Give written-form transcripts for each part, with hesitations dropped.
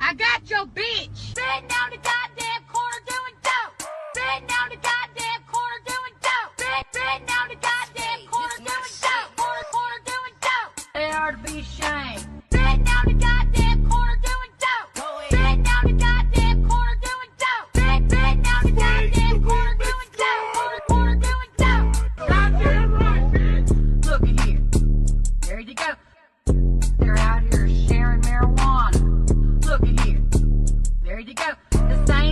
I got your bitch. Sitting down the goddamn corner doing dope. Sitting down the goddamn corner doing dope. Sitting down the goddamn corner doing dope. Corner doing dope. They are to be ashamed. Sitting down the goddamn corner doing dope. Sitting down the goddamn corner doing dope. Sitting down the goddamn corner doing dope. Corner doing dope. Goddamn right, bitch. Look at here. There you go. They're out here sharing marijuana. Look at here. There you go. The same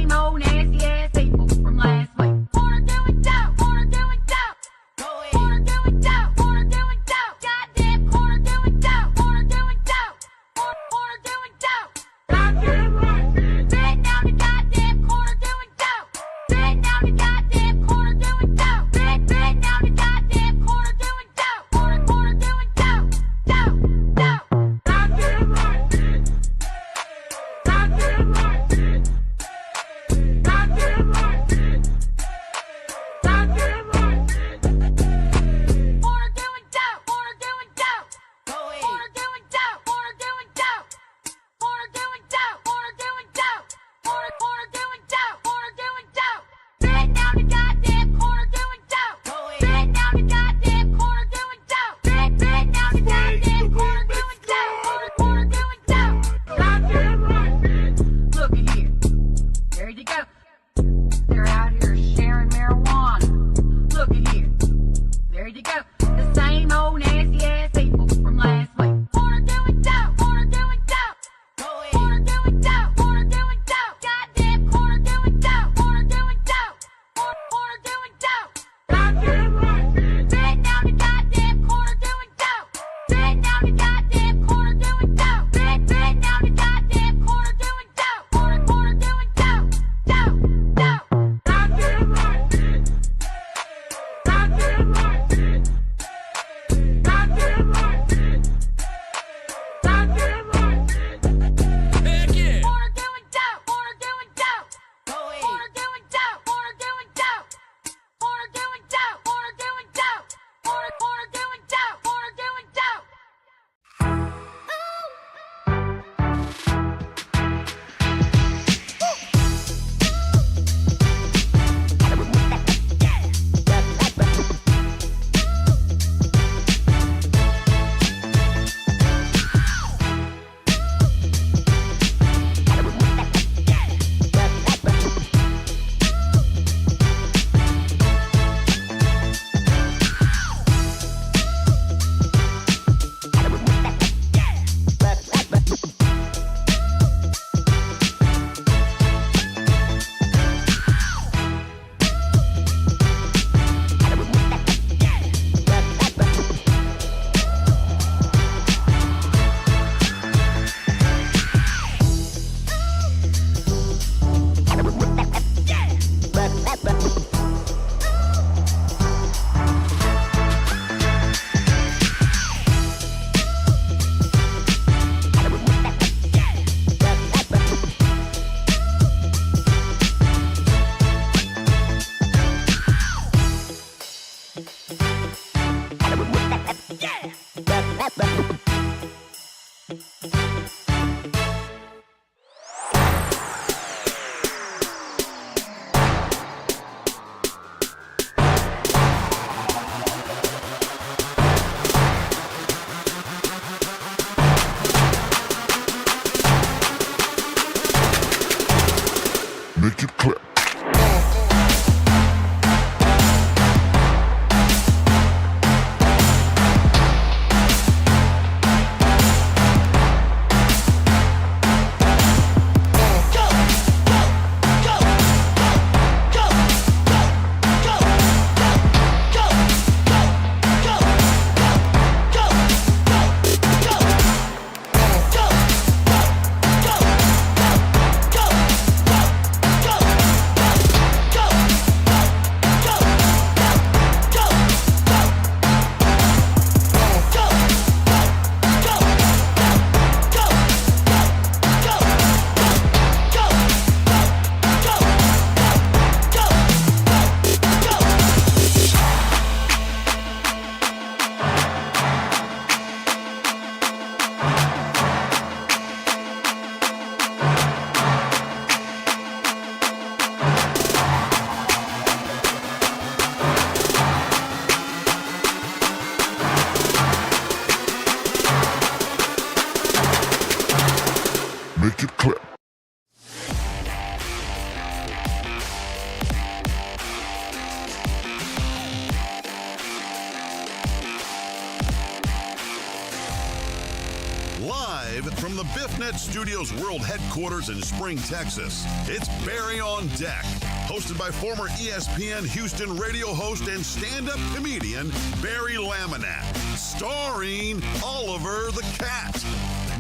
Live from the BiffNet Studios World Headquarters in Spring, Texas, it's Barry on Deck, hosted by former ESPN Houston radio host and stand-up comedian Barry Laminack, starring Oliver the Cat.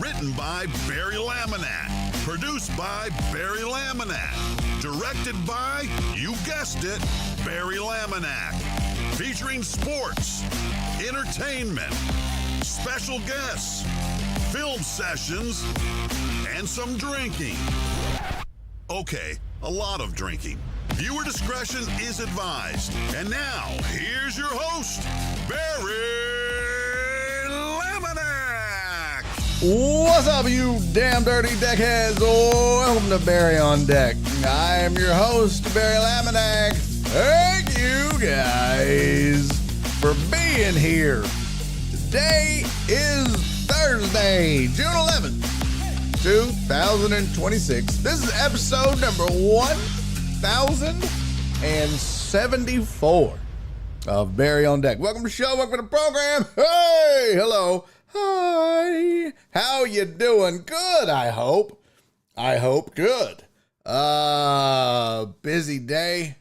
Written by Barry Laminack, produced by Barry Laminack, directed by, you guessed it, Barry Laminack, featuring sports, entertainment, special guests, film sessions, and some drinking. Okay, a lot of drinking. Viewer discretion is advised. And now, here's your host, Barry Laminack. What's up, you damn dirty deckheads? Welcome to Barry on Deck. I am your host, Barry Laminack. Thank you guys for being here. Today is Thursday, June 11th, 2026. This is episode number 1074 of Barry on Deck. Welcome to the show, welcome to the program. Hey, hello, hi. How you doing? Good, I hope. Good. Busy day.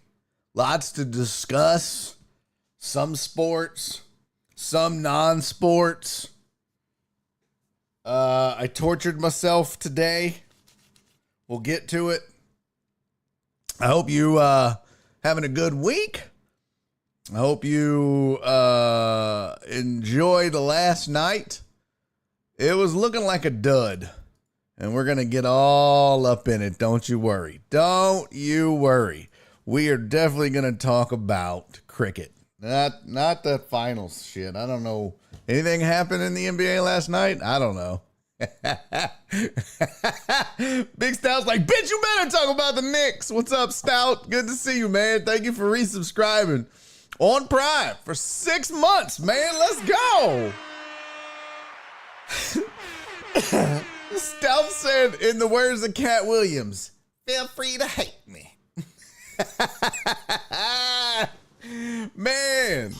Lots to discuss. Some sports, some non-sports. I tortured myself today. We'll get to it. I hope you having a good week. I hope you enjoyed last night. It was looking like a dud. And we're going to get all up in it. Don't you worry. Don't you worry. We are definitely going to talk about cricket. Not the finals shit. I don't know. Anything happened in the NBA last night? I don't know. Big Stout's like, bitch, you better talk about the Knicks. What's up, Stout? Good to see you, man. Thank you for resubscribing on Prime for 6 months, man. Let's go. Stout said, in the words of Cat Williams, feel free to hate me. Man,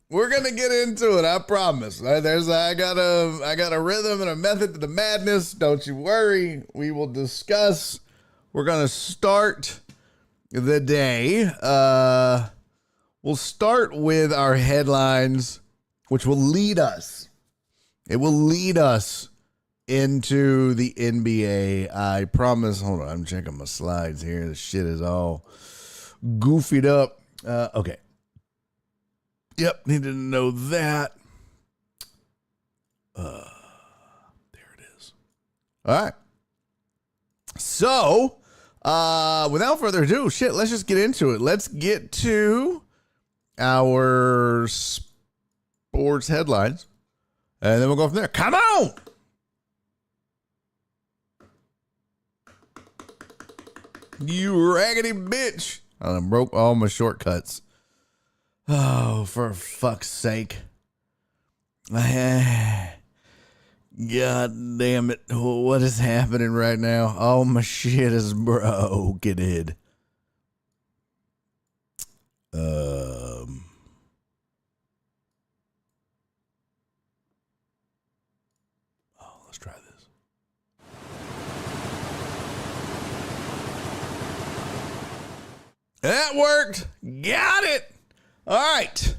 we're gonna get into it. I promise. I got a rhythm and a method to the madness. Don't you worry. We will discuss. We're gonna start the day. We'll start with our headlines, which will lead us. It will lead us into the NBA. I promise. Hold on, I'm checking my slides here. The shit is all goofied up. Okay. Yep, needed to know that. There it is. All right. So, without further ado, let's just get into it. Let's get to our sports headlines, and then we'll go from there. Come on! You raggedy bitch. I broke all my shortcuts. Oh, for fuck's sake. God damn it. What is happening right now? Oh, my shit is broken. Let's try this. That worked. Got it. All right.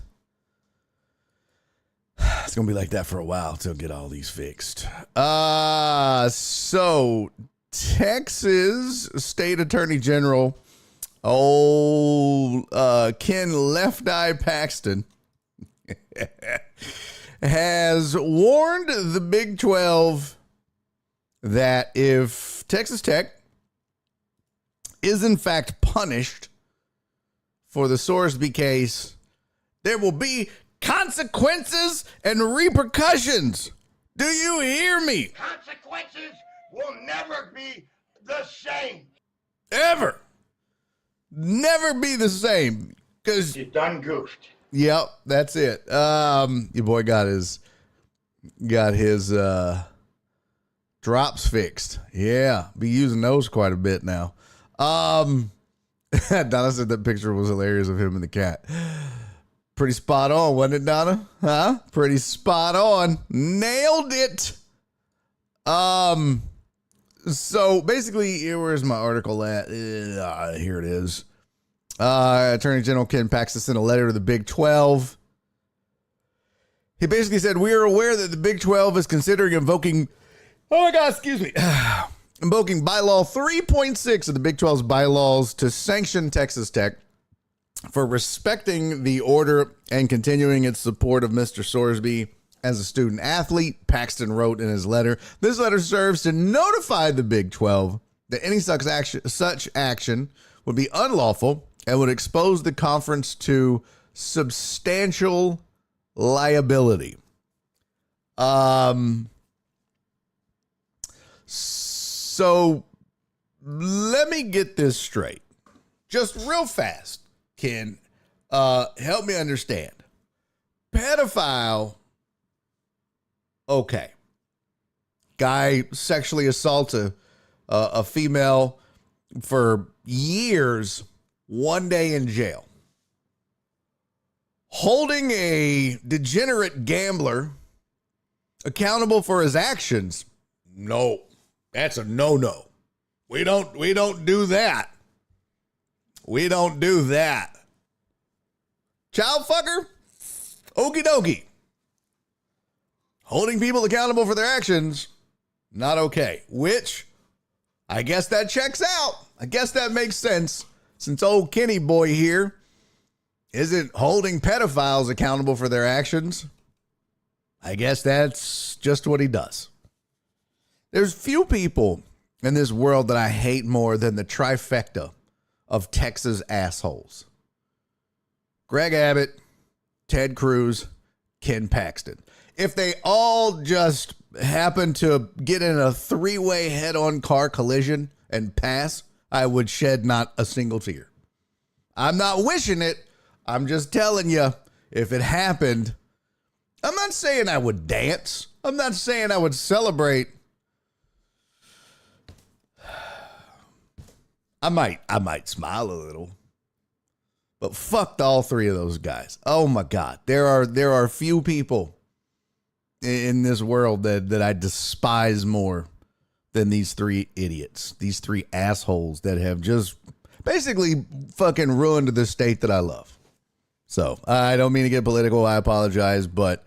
It's going to be like that for a while till get all these fixed. So Texas State Attorney General, Ken Left Eye Paxton, has warned the Big 12 that if Texas Tech is in fact punished for the Sorsby case, there will be consequences and repercussions. Do you hear me? Consequences will never be the same. Ever. Never be the same. Because You done goofed. Yep, that's it. Your boy got his drops fixed. Yeah, be using those quite a bit now. Donna said that picture was hilarious of him and the cat. Pretty spot on, wasn't it, Donna? Huh? Pretty spot on. Nailed it. So basically, where's my article at? Here it is. Attorney General Ken Paxton sent a letter to the Big 12. He basically said, we are aware that the Big 12 is considering invoking invoking bylaw 3.6 of the Big 12's bylaws to sanction Texas Tech for respecting the order and continuing its support of Mr. Sorsby as a student athlete. Paxton wrote in his letter, this letter serves to notify the Big 12 that any such action would be unlawful and would expose the conference to substantial liability. So let me get this straight. Just real fast, Ken, help me understand. Pedophile, okay. Guy sexually assaults a female for years, 1 day in jail. Holding a degenerate gambler accountable for his actions, no, that's a no-no. We don't do that. We don't do that. Child fucker, okie dokie. Holding people accountable for their actions, not okay. Which, I guess that checks out. I guess that makes sense, since old Kenny boy here isn't holding pedophiles accountable for their actions. I guess that's just what he does. There's few people in this world that I hate more than the trifecta of Texas assholes. Greg Abbott, Ted Cruz, Ken Paxton. If they all just happen to get in a three-way head-on car collision and pass, I would shed not a single tear. I'm not wishing it. I'm just telling you, if it happened, I'm not saying I would dance. I'm not saying I would celebrate. I might smile a little. But fuck all three of those guys. Oh my God. There are few people in this world that I despise more than these three idiots. These three assholes that have just basically fucking ruined the state that I love. So I don't mean to get political. I apologize, but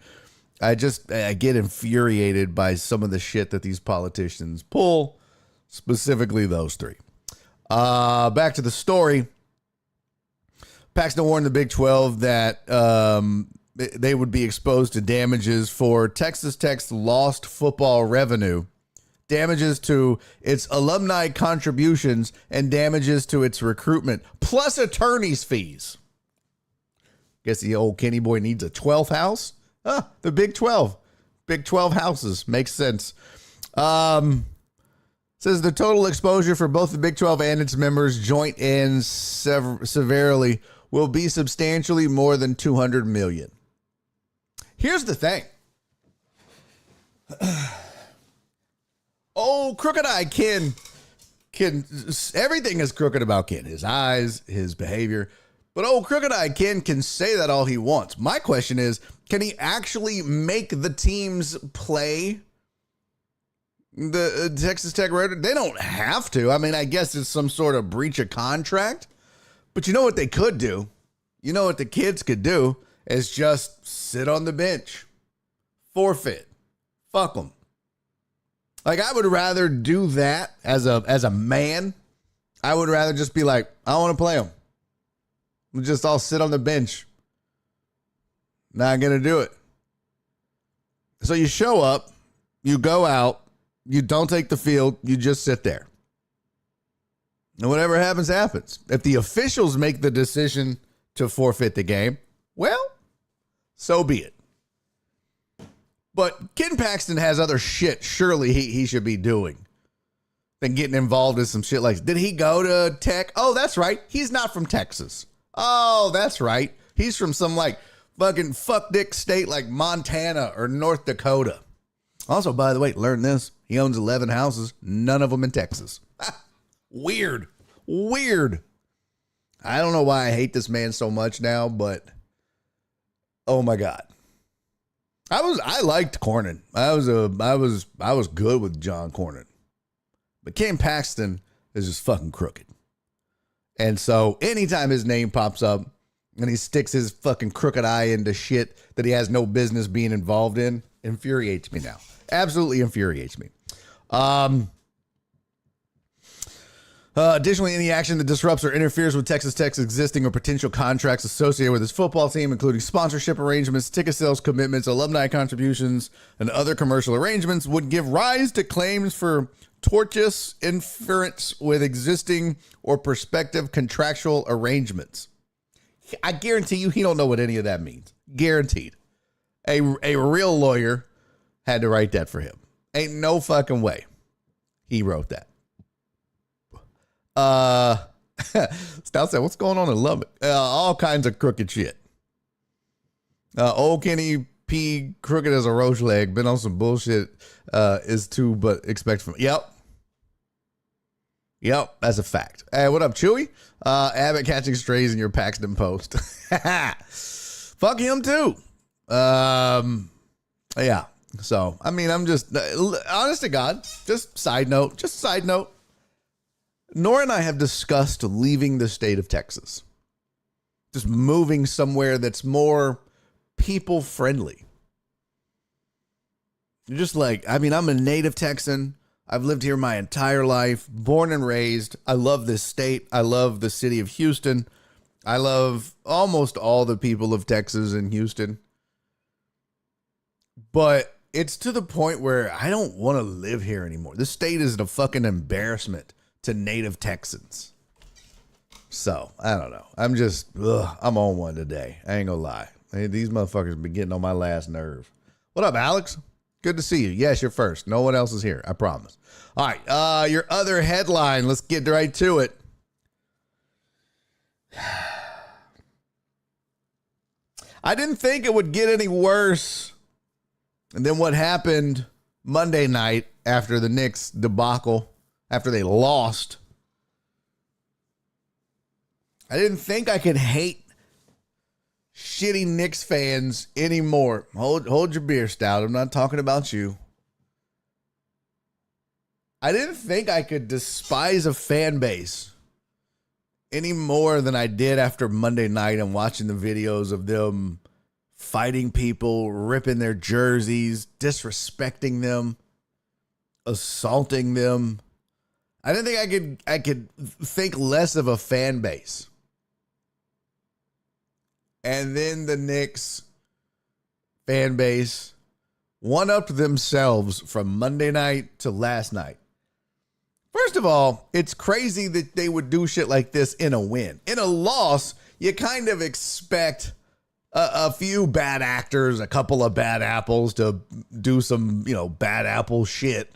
I get infuriated by some of the shit that these politicians pull, specifically those three. Back to the story. Paxton warned the Big 12 that they would be exposed to damages for Texas Tech's lost football revenue, damages to its alumni contributions, and damages to its recruitment, plus attorney's fees. Guess the old Kenny boy needs a 12th house? The Big 12. Big 12 houses. Makes sense. Says the total exposure for both the Big 12 and its members, joint and severally, will be substantially more than $200 million. Here's the thing. Oh, Crooked Eye Ken, everything is crooked about Ken. His eyes, his behavior. But old Crooked Eye Ken can say that all he wants. My question is, can he actually make the teams play the Texas Tech Raiders? They don't have to. I mean, I guess it's some sort of breach of contract. But you know what they could do? You know what the kids could do is just sit on the bench. Forfeit. Fuck them. Like, I would rather do that as a man. I would rather just be like, I want to play them. Just all sit on the bench. Not going to do it. So you show up, you go out, you don't take the field, you just sit there. And whatever happens, happens. If the officials make the decision to forfeit the game, well, so be it. But Ken Paxton has other shit surely he should be doing than getting involved in some shit like, did he go to Tech? Oh, that's right. He's not from Texas. Oh, that's right. He's from some like fucking fuck dick state like Montana or North Dakota. Also, by the way, learn this. He owns 11 houses, none of them in Texas. Weird. I don't know why I hate this man so much now, but oh my God. I liked Cornyn. I was good with John Cornyn. But Ken Paxton is just fucking crooked. And so anytime his name pops up and he sticks his fucking crooked eye into shit that he has no business being involved in, infuriates me now. Absolutely infuriates me. Additionally, any action that disrupts or interferes with Texas Tech's existing or potential contracts associated with its football team, including sponsorship arrangements, ticket sales commitments, alumni contributions, and other commercial arrangements, would give rise to claims for tortious interference with existing or prospective contractual arrangements. I guarantee you he don't know what any of that means. Guaranteed. A real lawyer had to write that for him. Ain't no fucking way he wrote that. Stout said, what's going on in Lubbock? All kinds of crooked shit. Old Kenny P. crooked as a roach leg. Been on some bullshit. Is too, but expect from. Yep, that's a fact. Hey, what up, Chewy? Abbott catching strays in your Paxton post. Fuck him too. Yeah. So, I mean, I'm just, honest to God, just side note. Nora and I have discussed leaving the state of Texas. Just moving somewhere that's more people friendly. You're just like, I mean, I'm a native Texan. I've lived here my entire life, born and raised. I love this state. I love the city of Houston. I love almost all the people of Texas and Houston. But it's to the point where I don't want to live here anymore. This state is a fucking embarrassment to native Texans. So, I don't know. I'm on one today. I ain't gonna lie. Hey, these motherfuckers been getting on my last nerve. What up, Alex? Good to see you. Yes, you're first. No one else is here. I promise. All right. Your other headline. Let's get right to it. I didn't think it would get any worse than what happened Monday night after the Knicks debacle, after they lost. I didn't think I could hate shitty Knicks fans anymore. Hold your beer, Stout. I'm not talking about you. I didn't think I could despise a fan base any more than I did after Monday night and watching the videos of them fighting people, ripping their jerseys, disrespecting them, assaulting them. I didn't think I could think less of a fan base. And then the Knicks fan base one-upped themselves from Monday night to last night. First of all, it's crazy that they would do shit like this in a win. In a loss, you kind of expect a few bad actors, a couple of bad apples to do some, bad apple shit.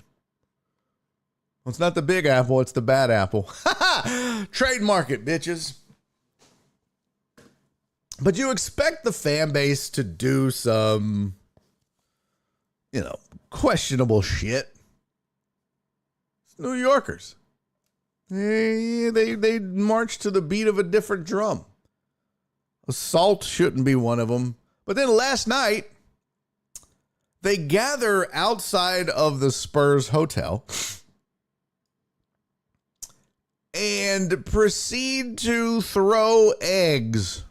Well, it's not the big apple, it's the bad apple. Trademark it, bitches. But you expect the fan base to do some, questionable shit. It's New Yorkers. They march to the beat of a different drum. Assault shouldn't be one of them. But then last night, they gather outside of the Spurs hotel and proceed to throw eggs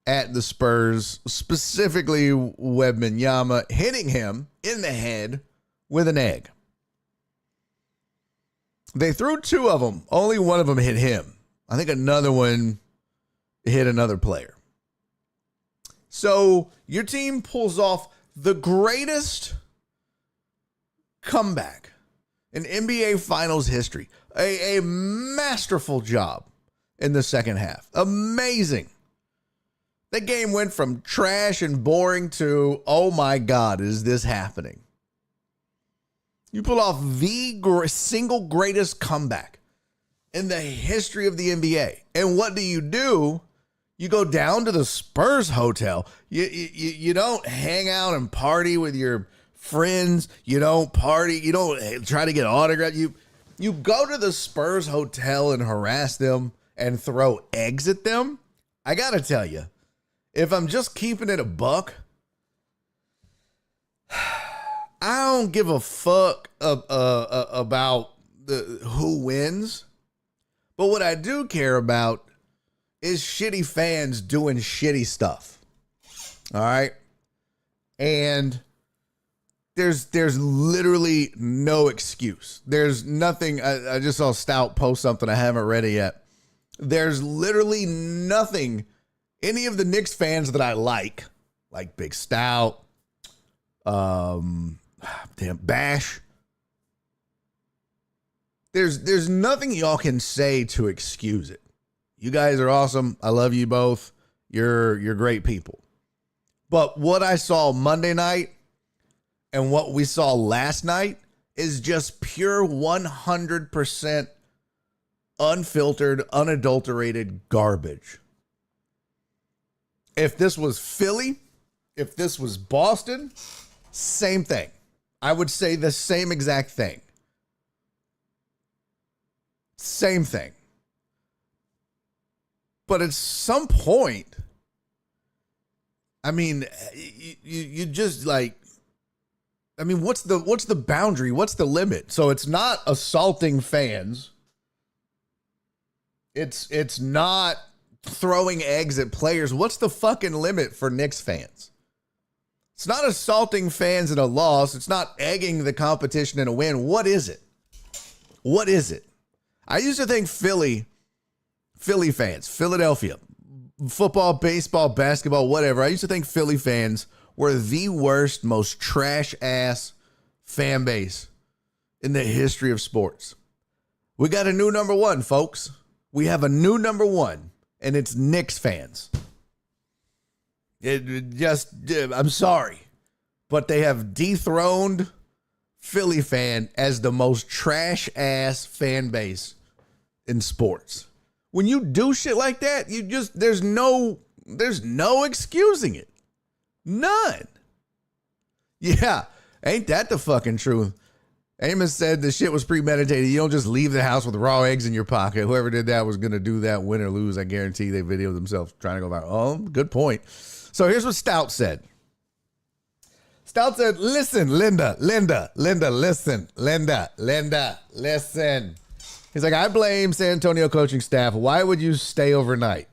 at the Spurs, specifically Wembanyama, hitting him in the head with an egg. They threw two of them. Only one of them hit him. I think another one hit another player. So your team pulls off the greatest comeback in NBA Finals history. A masterful job in the second half. Amazing. That game went from trash and boring to, oh my God, is this happening? You pull off the single greatest comeback in the history of the NBA. And what do? You go down to the Spurs hotel. You don't hang out and party with your friends. You don't party. You don't try to get autographs. You go to the Spurs hotel and harass them and throw eggs at them. I got to tell you, if I'm just keeping it a buck, I don't give a fuck about who wins. But what I do care about is shitty fans doing shitty stuff. All right. And there's literally no excuse. There's nothing. I just saw Stout post something. I haven't read it yet. There's literally nothing. Any of the Knicks fans that I like Big Stout, Bash. There's nothing y'all can say to excuse it. You guys are awesome. I love you both. You're great people. But what I saw Monday night and what we saw last night is just pure 100% unfiltered, unadulterated garbage. If this was Philly, if this was Boston, same thing. I would say the same exact thing. Same thing. But at some point, I mean, you just like, I mean, what's the boundary? What's the limit? So it's not assaulting fans. It's not throwing eggs at players. What's the fucking limit for Knicks fans? It's not assaulting fans in a loss. It's not egging the competition in a win. What is it? What is it? I used to think Philly fans, Philadelphia, football, baseball, basketball, whatever. I used to think Philly fans were the worst, most trash ass fan base in the history of sports. We got a new number one, folks. We have a new number one, and it's Knicks fans. I'm sorry, but they have dethroned Philly fan as the most trash ass fan base in sports. When you do shit like that, there's no excusing it. None. Yeah, ain't that the fucking truth? Amos said the shit was premeditated. You don't just leave the house with raw eggs in your pocket. Whoever did that was going to do that, win or lose. I guarantee they videoed themselves trying to go viral. Oh, good point. So here's what Stout said. Stout said, listen, Linda, listen. He's like, I blame San Antonio coaching staff. Why would you stay overnight?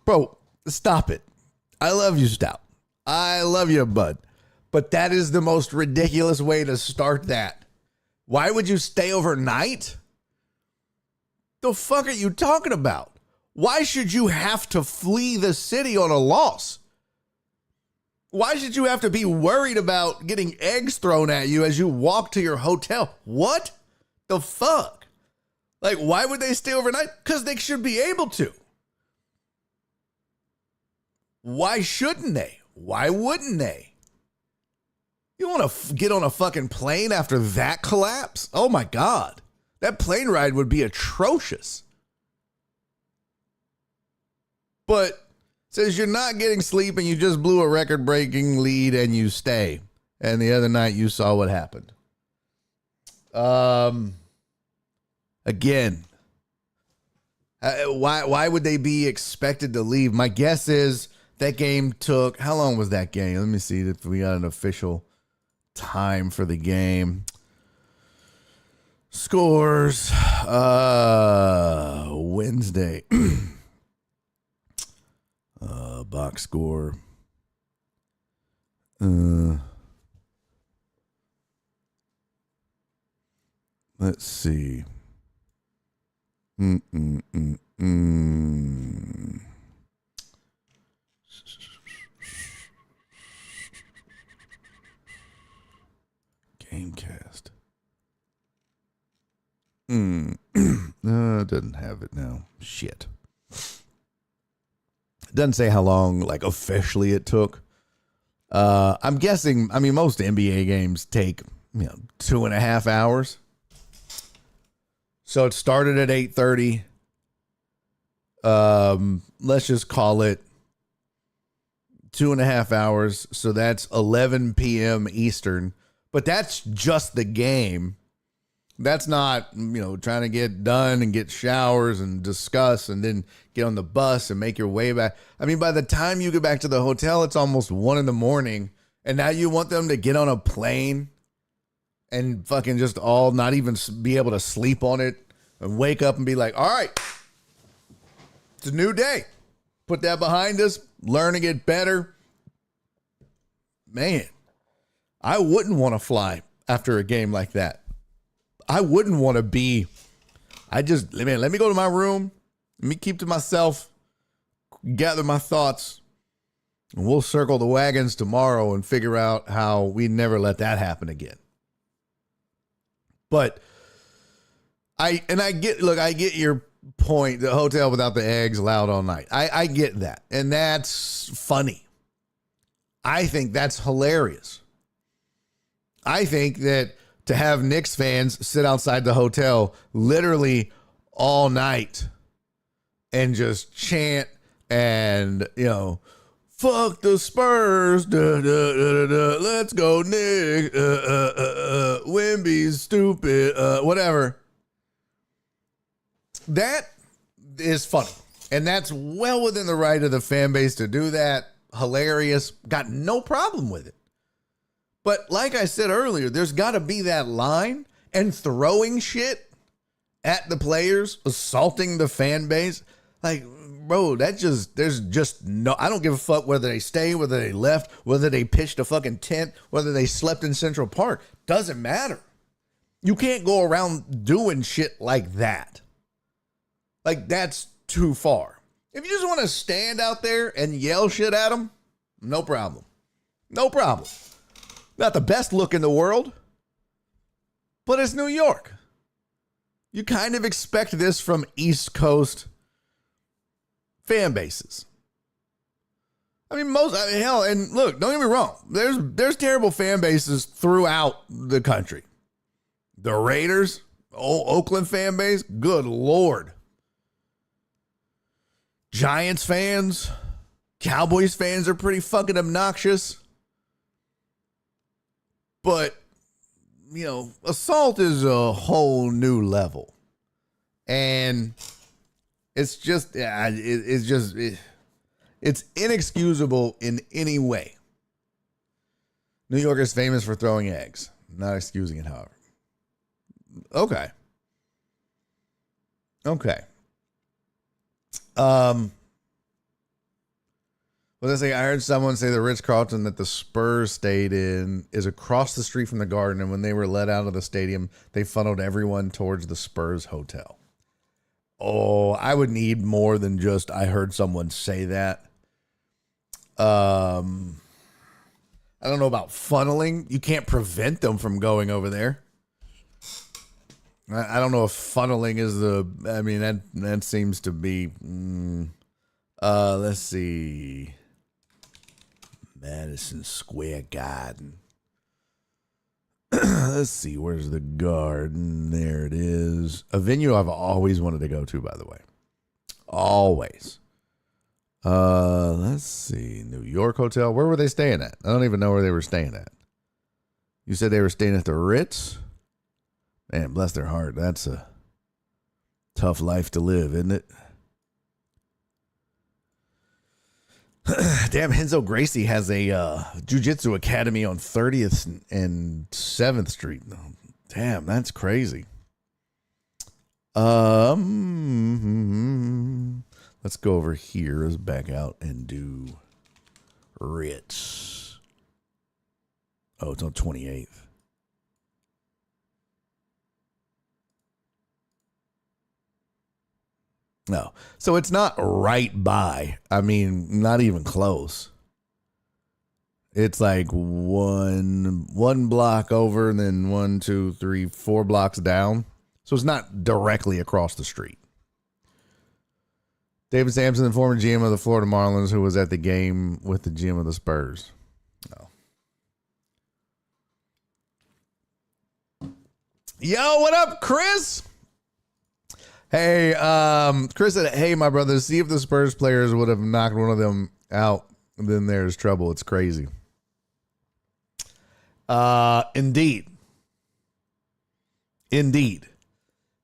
Bro, stop it. I love you, Stout. I love you, bud. But that is the most ridiculous way to start that. Why would you stay overnight? The fuck are you talking about? Why should you have to flee the city on a loss? Why should you have to be worried about getting eggs thrown at you as you walk to your hotel? What the fuck? Like, why would they stay overnight? Because they should be able to. Why shouldn't they? Why wouldn't they? You want to get on a fucking plane after that collapse? Oh my God. That plane ride would be atrocious. But says you're not getting sleep and you just blew a record-breaking lead and you stay. And the other night you saw what happened. Again, why would they be expected to leave? My guess is that game took, how long was that game? Let me see if we got an official time for the game. Scores Wednesday. Box score. Let's see. Gamecast. Doesn't have it now. Shit. It doesn't say how long, like, officially it took. I'm guessing, I mean, most NBA games take, 2.5 hours. So it started at 8:30. Let's just call it 2.5 hours. So that's 11 p.m. Eastern. But that's just the game. That's not, trying to get done and get showers and discuss and then get on the bus and make your way back. I mean, by the time you get back to the hotel, it's almost 1 a.m. And now you want them to get on a plane and fucking just all not even be able to sleep on it and wake up and be like, all right, it's a new day. Put that behind us, learn to get better. Man, I wouldn't want to fly after a game like that. I wouldn't want to be. Let me go to my room. Let me keep to myself, gather my thoughts, and we'll circle the wagons tomorrow and figure out how we never let that happen again. But I get your point. The hotel without the eggs allowed all night. I get that. And that's funny. I think that's hilarious. I think that to have Knicks fans sit outside the hotel literally all night and just chant and, fuck the Spurs, let's go Knicks, Wemby's stupid, whatever. That is funny. And that's well within the right of the fan base to do that. Hilarious. Got no problem with it. But like I said earlier, there's got to be that line, and throwing shit at the players, assaulting the fan base. Like, bro, there's just no, I don't give a fuck whether they stay, whether they left, whether they pitched a fucking tent, whether they slept in Central Park. Doesn't matter. You can't go around doing shit like that. Like, that's too far. If you just want to stand out there and yell shit at them, no problem. No problem. Not the best look in the world, but it's New York. You kind of expect this from East Coast fan bases. Hell, and look, don't get me wrong. There's terrible fan bases throughout the country. The Raiders, Oakland fan base, good Lord. Giants fans, Cowboys fans are pretty fucking obnoxious. But, assault is a whole new level. And it's just, it's inexcusable in any way. New York is famous for throwing eggs. Not excusing it, however. Okay. What I heard someone say the Ritz-Carlton that the Spurs stayed in is across the street from the Garden, and when they were let out of the stadium, they funneled everyone towards the Spurs hotel. Oh, I would need more than just I heard someone say that. I don't know about funneling. You can't prevent them from going over there. I don't know if funneling is that seems to be, let's see. Madison Square Garden. Let's see, where's the Garden? There it is. A venue I've always wanted to go to, by the way. Always. Let's see. New York Hotel. Where were they staying at? I don't even know where they were staying at. You said they were staying at the Ritz? Man, bless their heart. That's a tough life to live, isn't it? Damn, Renzo Gracie has a jiu-jitsu academy on 30th and 7th Street. Damn, that's crazy. Let's go over here. Let's back out and do Ritz. Oh, it's on 28th. No. So it's not right by. Not even close. It's like one block over and then 1, 2, 3, 4 blocks down. So it's not directly across the street. David Sampson, the former GM of the Florida Marlins, who was at the game with the GM of the Spurs. No. Yo, what up, Chris? Hey, Chris said, hey, my brother, see if the Spurs players would have knocked one of them out, then there's trouble. It's crazy. Indeed. Indeed.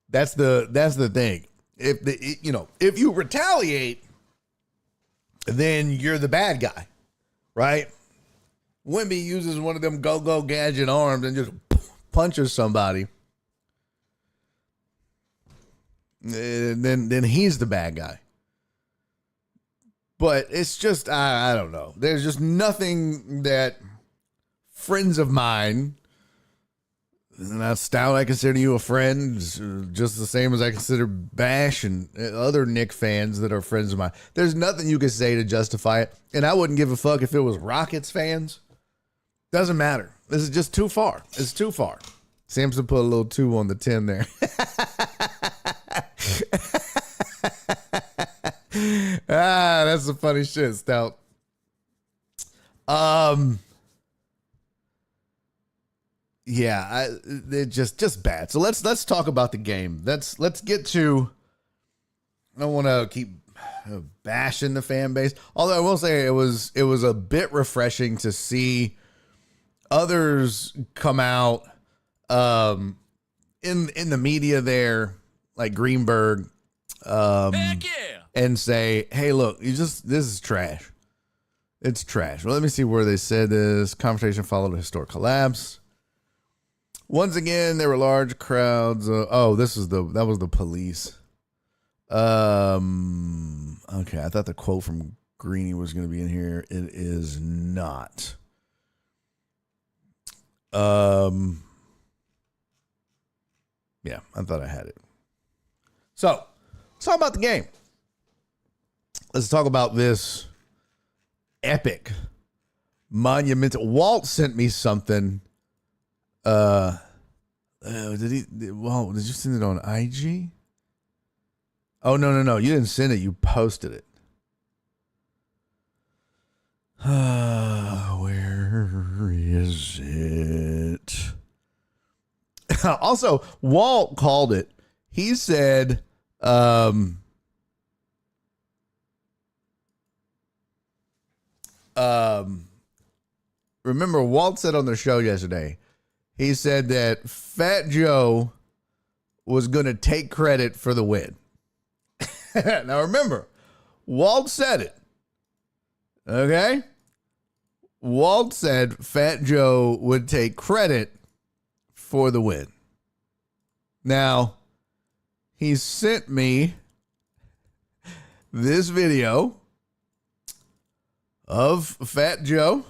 That's the thing. If you retaliate, then you're the bad guy, right? Wimby uses one of them go-go gadget arms and just punches somebody. Then he's the bad guy. But it's just, I don't know. There's just nothing that friends of mine, and that's Stout, I consider you a friend, just the same as I consider Bash and other Nick fans that are friends of mine. There's nothing you can say to justify it. And I wouldn't give a fuck if it was Rockets fans. Doesn't matter. This is just too far. It's too far. Samson put a little 2 on the 10 there. That's some funny shit, Stout. Yeah, they're just bad. So let's talk about the game. Let's get to. I don't want to keep bashing the fan base. Although I will say it was a bit refreshing to see others come out in the media there, like Greenberg, Heck yeah. and say, "Hey, look, this is trash. It's trash." Well, let me see where they said this. Conversation followed a historic collapse. Once again, there were large crowds. That was the police. Okay, I thought the quote from Greeny was going to be in here. It is not. Yeah, I thought I had it. So, let's talk about the game. Let's talk about this epic, monumental. Walt sent me something. Did you send it on IG? Oh, no. You didn't send it. You posted it. Where is it? Also, Walt called it. He said, remember, Walt said on the show yesterday, he said that Fat Joe was going to take credit for the win. Now, remember, Walt said it. Okay? Walt said Fat Joe would take credit for the win. Now, he sent me this video of Fat Joe.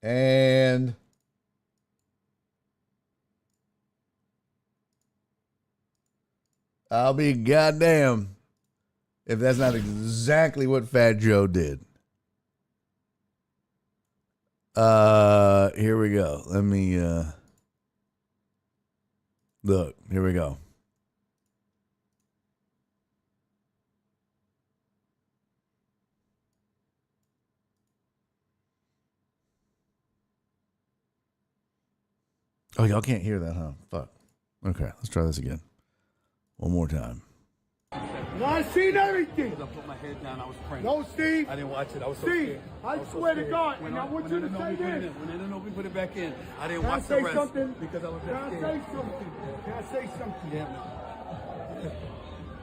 And I'll be goddamn if that's not exactly what Fat Joe did. Here we go. Let me look. Here we go. Oh, y'all can't hear that, huh? Fuck. Okay, let's try this again. One more time. No, I seen everything. I put my head down. I was praying. No, Steve. I didn't watch it. I was so Steve, scared. I swear to God, and I want you to say this. When we put it back in, I didn't Can I watch the say rest something? because I was Can I that say scared. something? Can I say something? Yeah,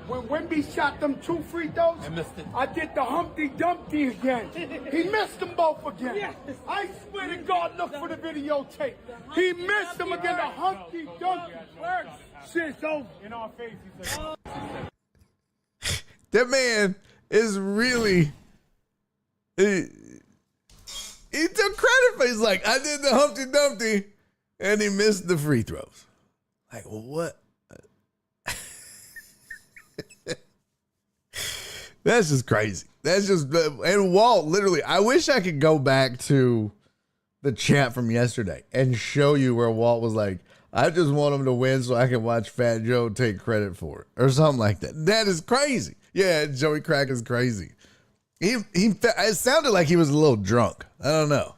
When Wemby shot them 2 free throws, I missed it. I did the Humpty Dumpty again. He missed them both again. I swear to God, look for the videotape. He missed them again. The Humpty Dumpty works. Shit's over. In our face, he said. That man is really. He took credit for. He's like, I did the Humpty Dumpty, and he missed the free throws. Like, well, what? That's just crazy. That's just, and Walt literally, I wish I could go back to the chat from yesterday and show you where Walt was like, I just want him to win so I can watch Fat Joe take credit for it or something like that. That is crazy. Yeah, Joey Crack is crazy. It sounded like he was a little drunk. I don't know.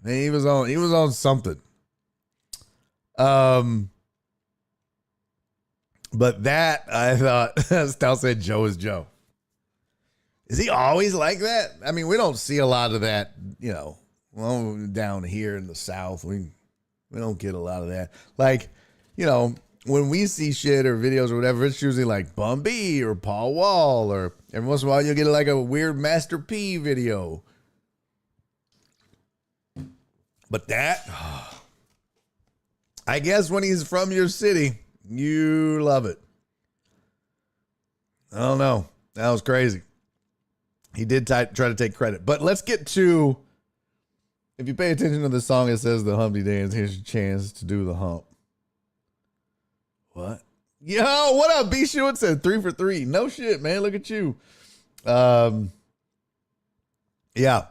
I mean, he was on something. But that, I thought, Stout said Joe is Joe. Is he always like that? I mean, we don't see a lot of that, Well, down here in the South, we don't get a lot of that. Like, you know, when we see shit or videos or whatever, it's usually like Bun B or Paul Wall, or every once in a while you'll get like a weird Master P video. But that, I guess when he's from your city, you love it. I don't know. That was crazy. He did try to take credit. But let's get to, if you pay attention to the song, it says the Humpty Dance. Here's your chance to do the hump. What? Yo, what up, B Shoe? It said 3 for 3. No shit, man. Look at you. Yeah.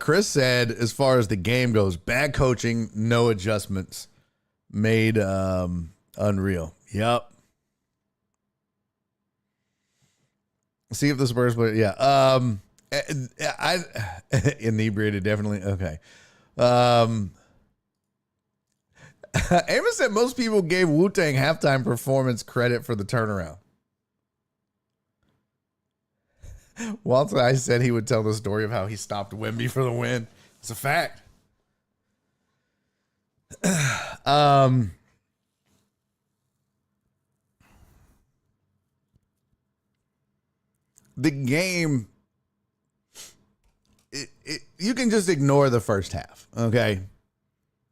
Chris said, as far as the game goes, bad coaching, no adjustments made unreal. Yep. See if the Spurs play. Yeah. I inebriated, definitely. Okay. Amos said most people gave Wu-Tang halftime performance credit for the turnaround. Walter, I said he would tell the story of how he stopped Wemby for the win. It's a fact. The game, you can just ignore the first half, okay?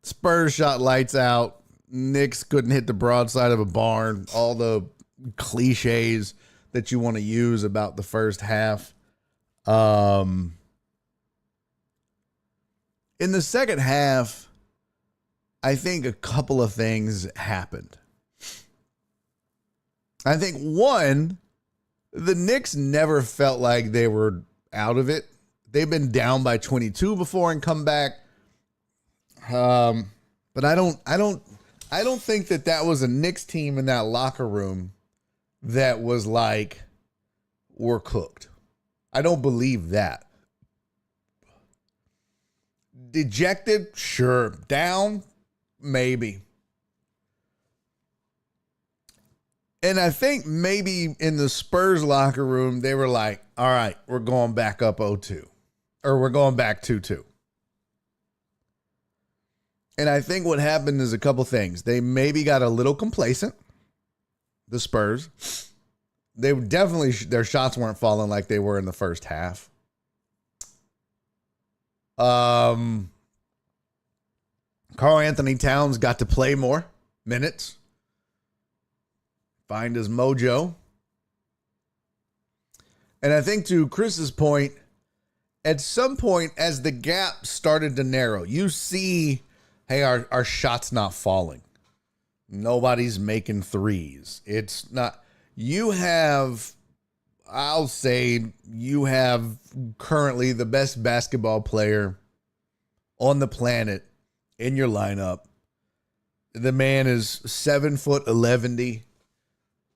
Spurs shot lights out. Knicks couldn't hit the broadside of a barn. All the cliches that you want to use about the first half. In the second half, I think a couple of things happened. I think one, the Knicks never felt like they were out of it. They've been down by 22 before and come back. But I don't think that was a Knicks team in that locker room that was like, we're cooked. I don't believe that. Dejected? Sure. Down? Maybe. And I think maybe in the Spurs locker room, they were like, all right, we're going back up 0-2. Or we're going back 2-2. And I think what happened is a couple things. They maybe got a little complacent, the Spurs. They definitely, their shots weren't falling like they were in the first half. Karl Anthony Towns got to play more minutes. Find his mojo. And I think to Chris's point, at some point as the gap started to narrow, you see, hey, our shot's not falling. Nobody's making threes. It's not, you have, I'll say you have currently the best basketball player on the planet in your lineup. The man is 7'11".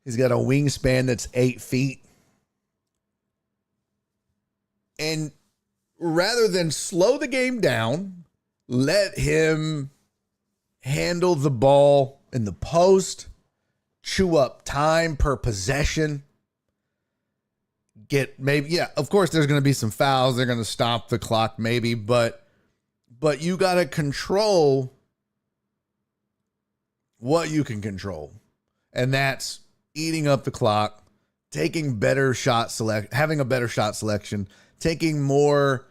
He's got a wingspan that's 8 feet. And rather than slow the game down, let him handle the ball in the post, chew up time per possession, get maybe, yeah, of course there's going to be some fouls. They're going to stop the clock maybe, but you got to control what you can control. And that's eating up the clock, taking better shot select, having a better shot selection, taking more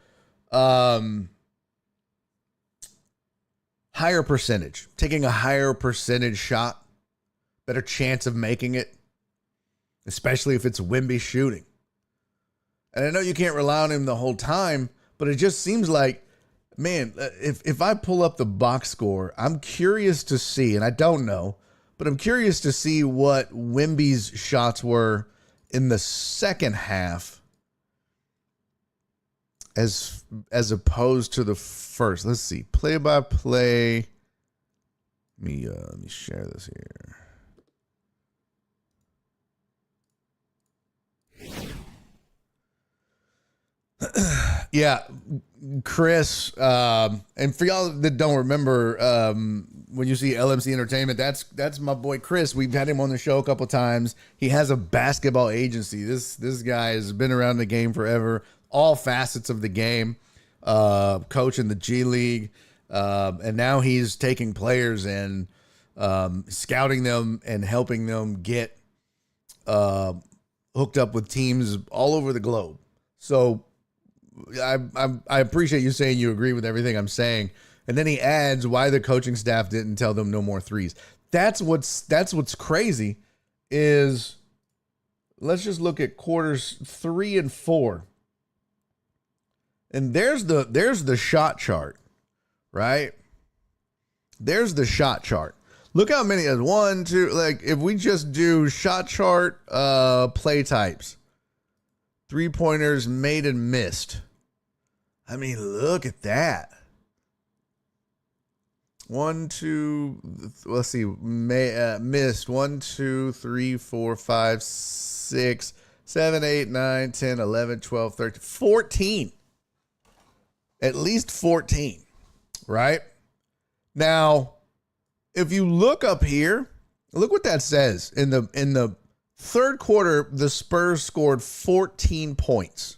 higher percentage, taking a higher percentage shot, better chance of making it, especially if it's Wemby shooting. And I know you can't rely on him the whole time, but it just seems like, man, if I pull up the box score, I'm curious to see, and I don't know, but I'm curious to see what Wemby's shots were in the second half as opposed to the first. Let's see. Play by play. Let me share this here. Yeah, Chris, and for y'all that don't remember, when you see LMC Entertainment, that's my boy Chris. We've had him on the show a couple times. He has a basketball agency. This guy has been around the game forever, all facets of the game. coach in the G League. And now he's taking players and scouting them and helping them get hooked up with teams all over the globe. So I appreciate you saying you agree with everything I'm saying. And then he adds why the coaching staff didn't tell them no more threes. That's what's crazy is, let's just look at quarters 3 and 4. And there's the shot chart, right? There's the shot chart. Look how many, 1, 2, like if we just do shot chart, play types, 3-pointers made and missed. I mean, look at that. 1, 2, let's see, missed 1, 2, 3, 4, 5, 6, 7, 8, 9, 10, 11, 12, 13, 14. At least 14, right? Now, if you look up here, look what that says. In the third quarter, the Spurs scored 14 points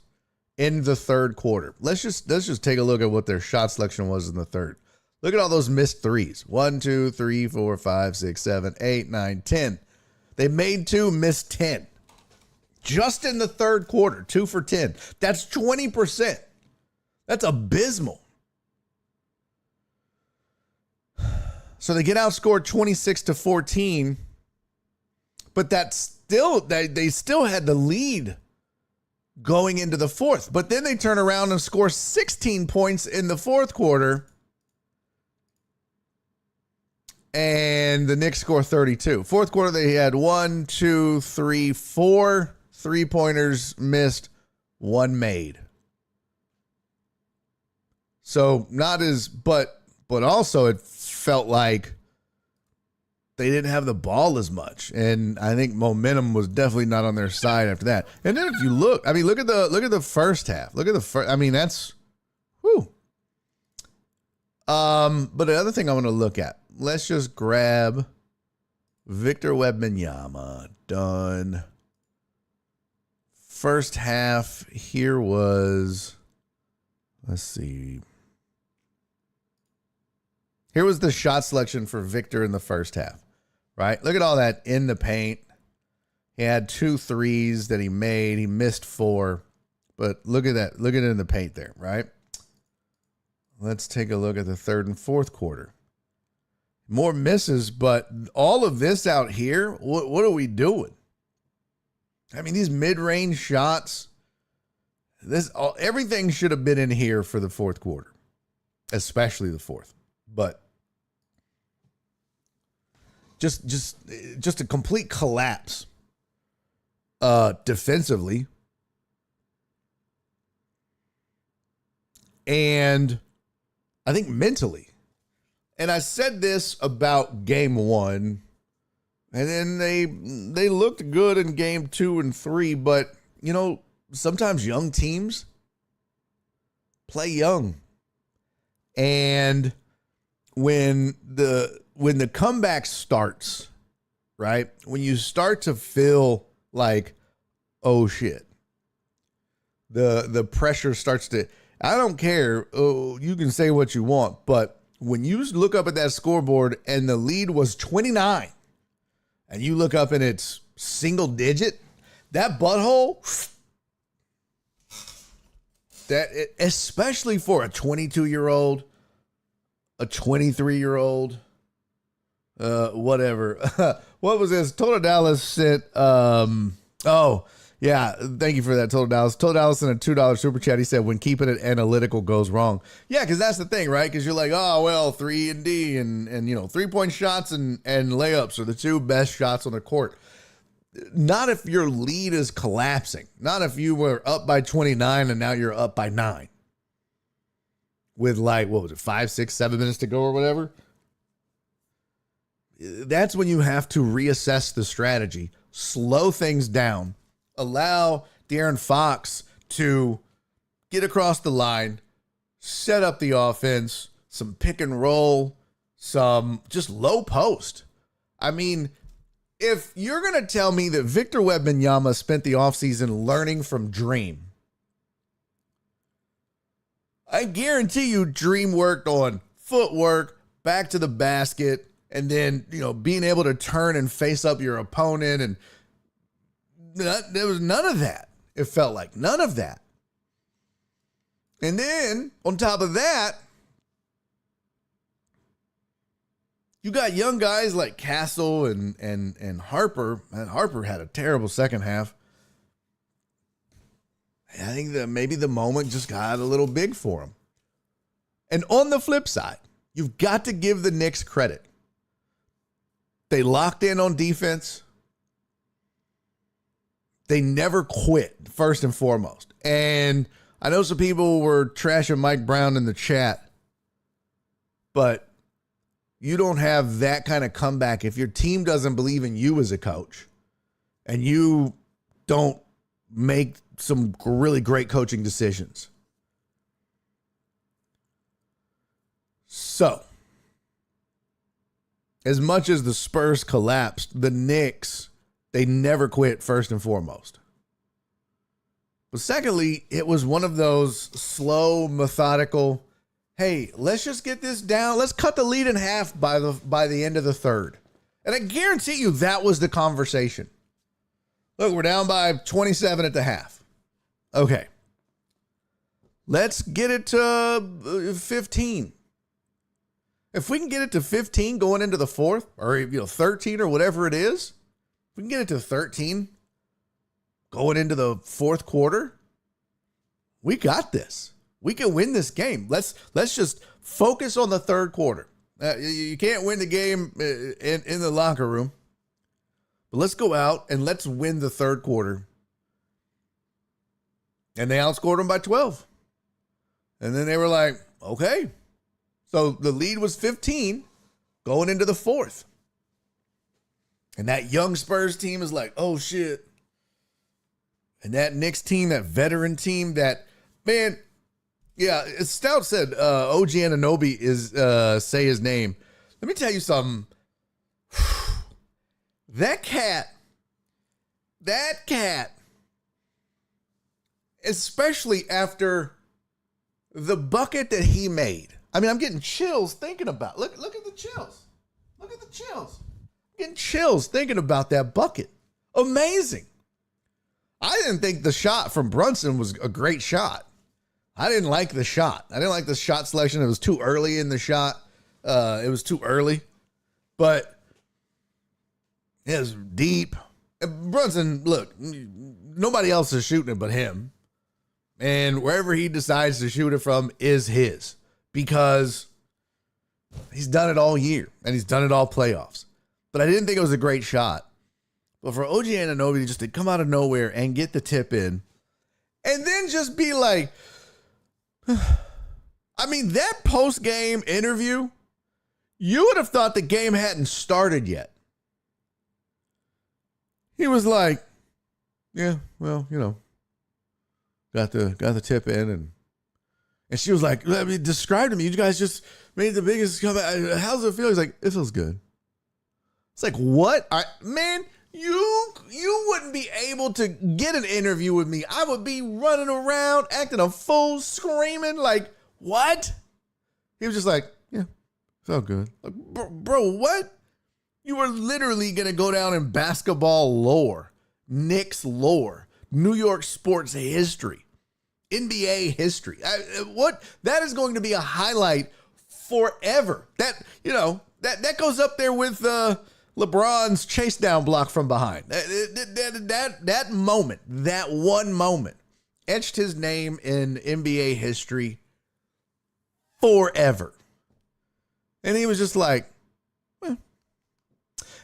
in the third quarter. Let's just take a look at what their shot selection was in the third. Look at all those missed threes. 1, 2, 3, 4, 5, 6, 7, 8, 9, 10. They made 2, missed 10. Just in the third quarter, 2 for 10. That's 20%. That's abysmal. So they get outscored 26-14, but that's still, they still had the lead going into the fourth. But then they turn around and score 16 points in the fourth quarter, and the Knicks score 32. Fourth quarter, they had 1, 2, 3, 4 3-pointers missed, 1 made. So not as, but also it felt like they didn't have the ball as much, and I think momentum was definitely not on their side after that. And then if you look, I mean, look at the first half. Look at the first. I mean, that's, whew. But the other thing I want to look at, let's just grab Victor Wembanyama. Done. First half here was, let's see. Here was the shot selection for Victor in the first half, right? Look at all that in the paint. He had 2 threes that he made. He missed 4, but look at that. Look at it in the paint there, right? Let's take a look at the third and fourth quarter. More misses, but all of this out here, what are we doing? I mean, these mid-range shots, everything should have been in here for the fourth quarter, especially the fourth. But just a complete collapse defensively. And I think mentally. And I said this about game 1, and then they looked good in game 2 and 3, but you know, sometimes young teams play young. And when the comeback starts, right? When you start to feel like, oh shit, the pressure starts to, I don't care. Oh, you can say what you want, but when you look up at that scoreboard and the lead was 29 and you look up and it's single digit, that butthole, especially for a 22-year-old, a 23-year-old, whatever. What was this? Total Dallas sent, oh, yeah, thank you for that, Total Dallas. Total Dallas sent a $2 super chat. He said, when keeping it analytical goes wrong. Yeah, because that's the thing, right? Because you're like, oh, well, 3 and D and you know, 3-point shots and layups are the 2 best shots on the court. Not if your lead is collapsing. Not if you were up by 29 and now you're up by 9. With like, what was it, 5, 6, 7 minutes to go or whatever? That's when you have to reassess the strategy, slow things down, allow De'Aaron Fox to get across the line, set up the offense, some pick and roll, some just low post. I mean, if you're going to tell me that Victor Wembanyama spent the offseason learning from Dream, I guarantee you Dream worked on footwork, back to the basket, and then, being able to turn and face up your opponent. And there was none of that. It felt like none of that. And then on top of that, you got young guys like Castle and Harper. And Harper had a terrible second half. I think that maybe the moment just got a little big for him. And on the flip side, you've got to give the Knicks credit. They locked in on defense. They never quit, first and foremost. And I know some people were trashing Mike Brown in the chat, but you don't have that kind of comeback if your team doesn't believe in you as a coach and you don't make some really great coaching decisions. So, as much as the Spurs collapsed, the Knicks, they never quit, first and foremost. But secondly, it was one of those slow, methodical, hey, let's just get this down. Let's cut the lead in half by the end of the third. And I guarantee you that was the conversation. Look, we're down by 27 at the half. Okay. Let's get it to 15. If we can get it to 15 going into the fourth, or 13 or whatever it is, if we can get it to 13 going into the fourth quarter, we got this. We can win this game. Let's just focus on the third quarter. You can't win the game in the locker room, but let's go out and let's win the third quarter. And they outscored them by 12. And then they were like, okay. So the lead was 15 going into the fourth. And that young Spurs team is like, oh, shit. And that Knicks team, that veteran team, that, man, yeah, Stout said OG Anunoby is, say his name. Let me tell you something. That cat, especially after the bucket that he made. I mean, I'm getting chills thinking about. Look at the chills. Look at the chills. I'm getting chills thinking about that bucket. Amazing. I didn't think the shot from Brunson was a great shot. I didn't like the shot. I didn't like the shot selection. It was too early in the shot. It was too early. But it was deep. Brunson, look, nobody else is shooting it but him. And wherever he decides to shoot it from is his. Because he's done it all year. And he's done it all playoffs. But I didn't think it was a great shot. But for OG Anunoby just to come out of nowhere and get the tip in. And then just be like, I mean, that post-game interview, you would have thought the game hadn't started yet. He was like, yeah, well, got the tip in, and she was like, let me describe to me. You guys just made the biggest comeback. How's it feel? He's like, it feels good. It's like, what? Man, you wouldn't be able to get an interview with me. I would be running around, acting a fool, screaming like, what? He was just like, yeah, felt good. Like, bro, what? You were literally going to go down in basketball lore, Knicks lore, New York sports history, NBA history. That is going to be a highlight forever. That goes up there with LeBron's chase down block from behind. That moment, that one moment, etched his name in NBA history forever. And he was just like, eh.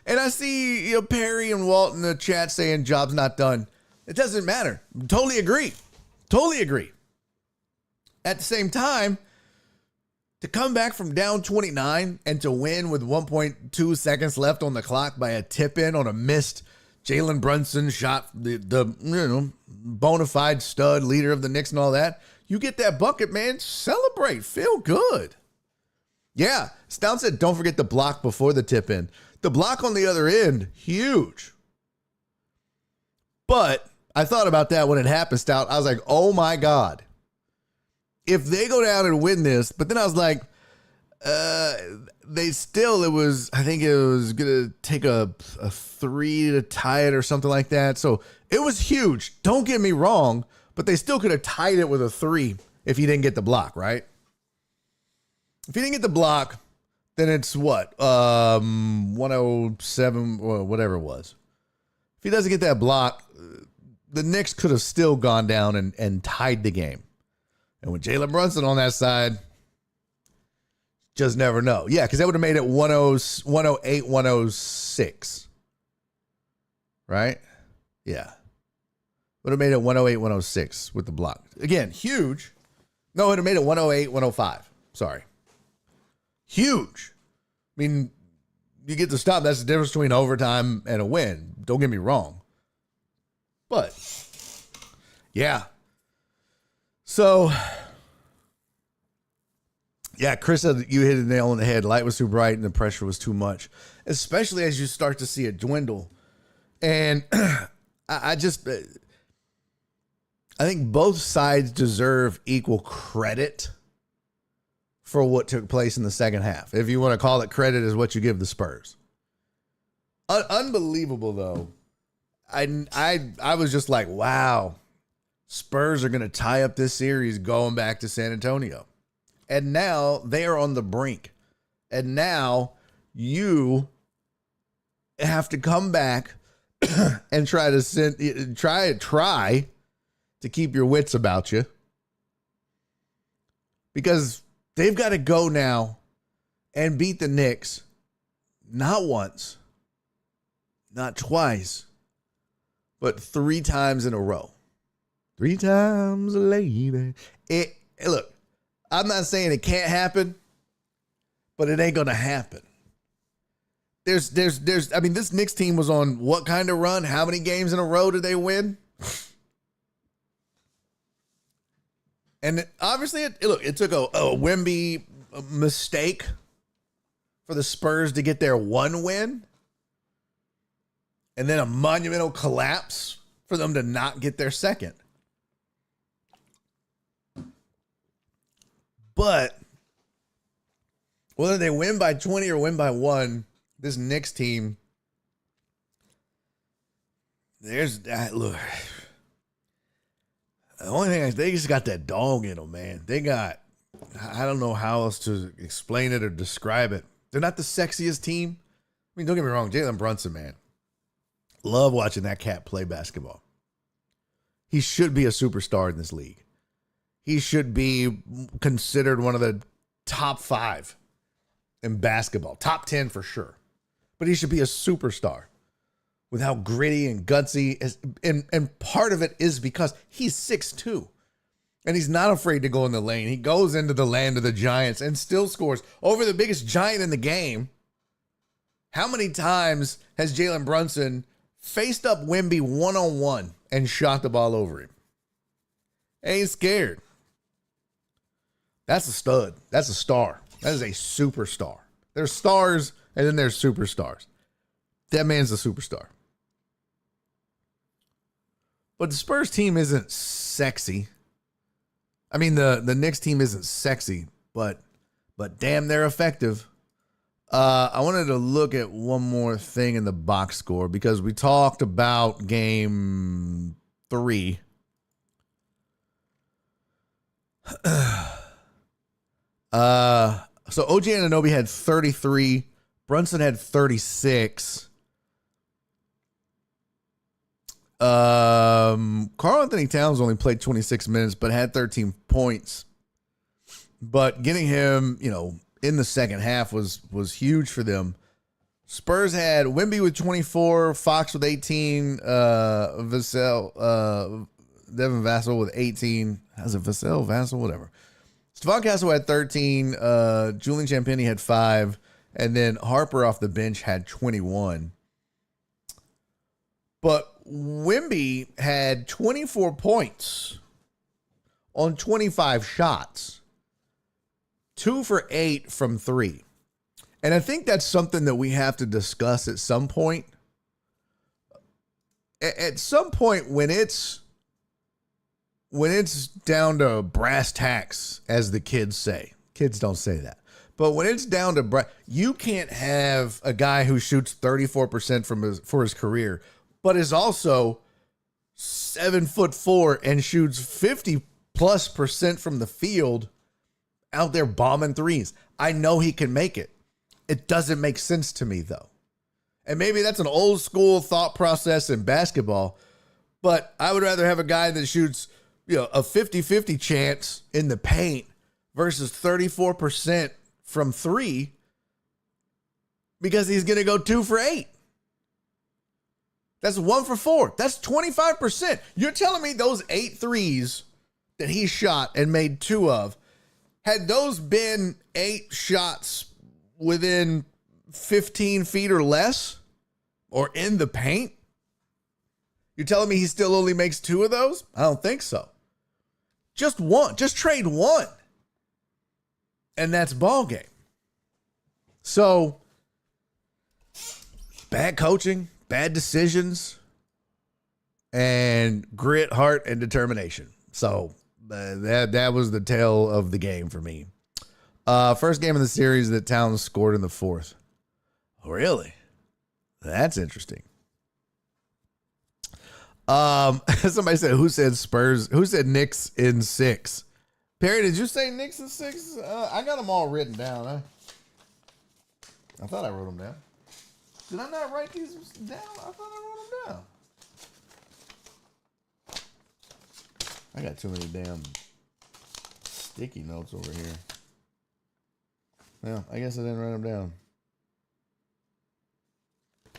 And I see Perry and Walt in the chat saying job's not done. It doesn't matter. Totally agree. At the same time, to come back from down 29 and to win with 1.2 seconds left on the clock by a tip-in on a missed Jalen Brunson shot, the bona fide stud leader of the Knicks and all that, you get that bucket, man, celebrate, feel good. Yeah, Stout said don't forget the block before the tip-in. The block on the other end, huge. But I thought about that when it happened, Stout. I was like, oh my God. if they go down and win this, but then I was like, I think it was going to take a 3 to tie it or something like that. So it was huge. Don't get me wrong, but they still could have tied it with a 3 if he didn't get the block, right? If he didn't get the block, then it's what? 107 or whatever it was. If he doesn't get that block, the Knicks could have still gone down and tied the game. And with Jalen Brunson on that side, just never know. Yeah, because that would have made it 108, 106. Right? Yeah. Would have made it 108, 106 with the block. Again, huge. No, it would have made it 108, 105. Sorry. Huge. I mean, you get the stop. That's the difference between overtime and a win. Don't get me wrong. But, yeah. So, yeah, Chris said you hit the nail on the head. Light was too bright and the pressure was too much, especially as you start to see it dwindle. And I think both sides deserve equal credit for what took place in the second half. If you want to call it credit, is what you give the Spurs. Unbelievable, though. I was just like, wow, Spurs are going to tie up this series going back to San Antonio. And now they are on the brink. And now you have to come back and try to keep your wits about you. Because they've got to go now and beat the Knicks not once, not twice, but 3 times in a row. 3 times later. Look, I'm not saying it can't happen, but it ain't going to happen. There's, I mean, this Knicks team was on what kind of run? How many games in a row did they win? And obviously, it took a Wemby mistake for the Spurs to get their 1 win. And then a monumental collapse for them to not get their 2nd. But whether they win by 20 or win by 1, this Knicks team, there's that. Look, the only thing is they just got that dog in them, man. They got, I don't know how else to explain it or describe it. They're not the sexiest team. I mean, don't get me wrong, Jalen Brunson, man. Love watching that cat play basketball. He should be a superstar in this league. He should be considered one of the top 5 in basketball. Top 10 for sure. But he should be a superstar with how gritty and gutsy is. And part of it is because he's 6'2". And he's not afraid to go in the lane. He goes into the land of the giants and still scores over the biggest giant in the game. How many times has Jalen Brunson faced up Wemby one-on-one and shot the ball over him? Ain't scared. That's a stud. That's a star. That is a superstar. There's stars and then there's superstars. That man's a superstar. But the Spurs team isn't sexy. I mean, the Knicks team isn't sexy, but damn, they're effective. I wanted to look at one more thing in the box score because we talked about game 3. So OG Anunoby had 33. Brunson had 36. Karl Anthony Towns only played 26 minutes, but had 13 points. But getting him, in the second half was huge for them. Spurs had Wemby with 24, Fox with 18, Devin Vassell with 18. How's it Vassell, whatever. Stephon Castle had 13. Julian Champagnie had 5. And then Harper off the bench had 21. But Wemby had 24 points on 25 shots. 2 for 8 from 3. And I think that's something that we have to discuss at some point. At some point when it's when it's down to brass tacks, as the kids say, kids don't say that, but when it's down to you can't have a guy who shoots 34% for his career, but is also 7'4" and shoots 50+% from the field out there bombing threes. I know he can make it. It doesn't make sense to me though. And maybe that's an old school thought process in basketball, but I would rather have a guy that shoots, a 50-50 chance in the paint versus 34% from three, because he's going to go 2 for 8. That's 1 for 4. That's 25%. You're telling me those 8 threes that he shot and made 2 of, had those been 8 shots within 15 feet or less, or in the paint, you're telling me he still only makes 2 of those? I don't think so. Just 1. Just trade 1. And that's ball game. So, bad coaching, bad decisions, and grit, heart, and determination. So, that was the tale of the game for me. First game of the series that Towns scored in the 4th. Oh, really? That's interesting. Somebody said, who said Spurs? Who said Knicks in 6? Perry, did you say Knicks in 6? I got them all written down. I thought I wrote them down. Did I not write these down? I thought I wrote them down. I got too many damn sticky notes over here. Well, I guess I didn't write them down.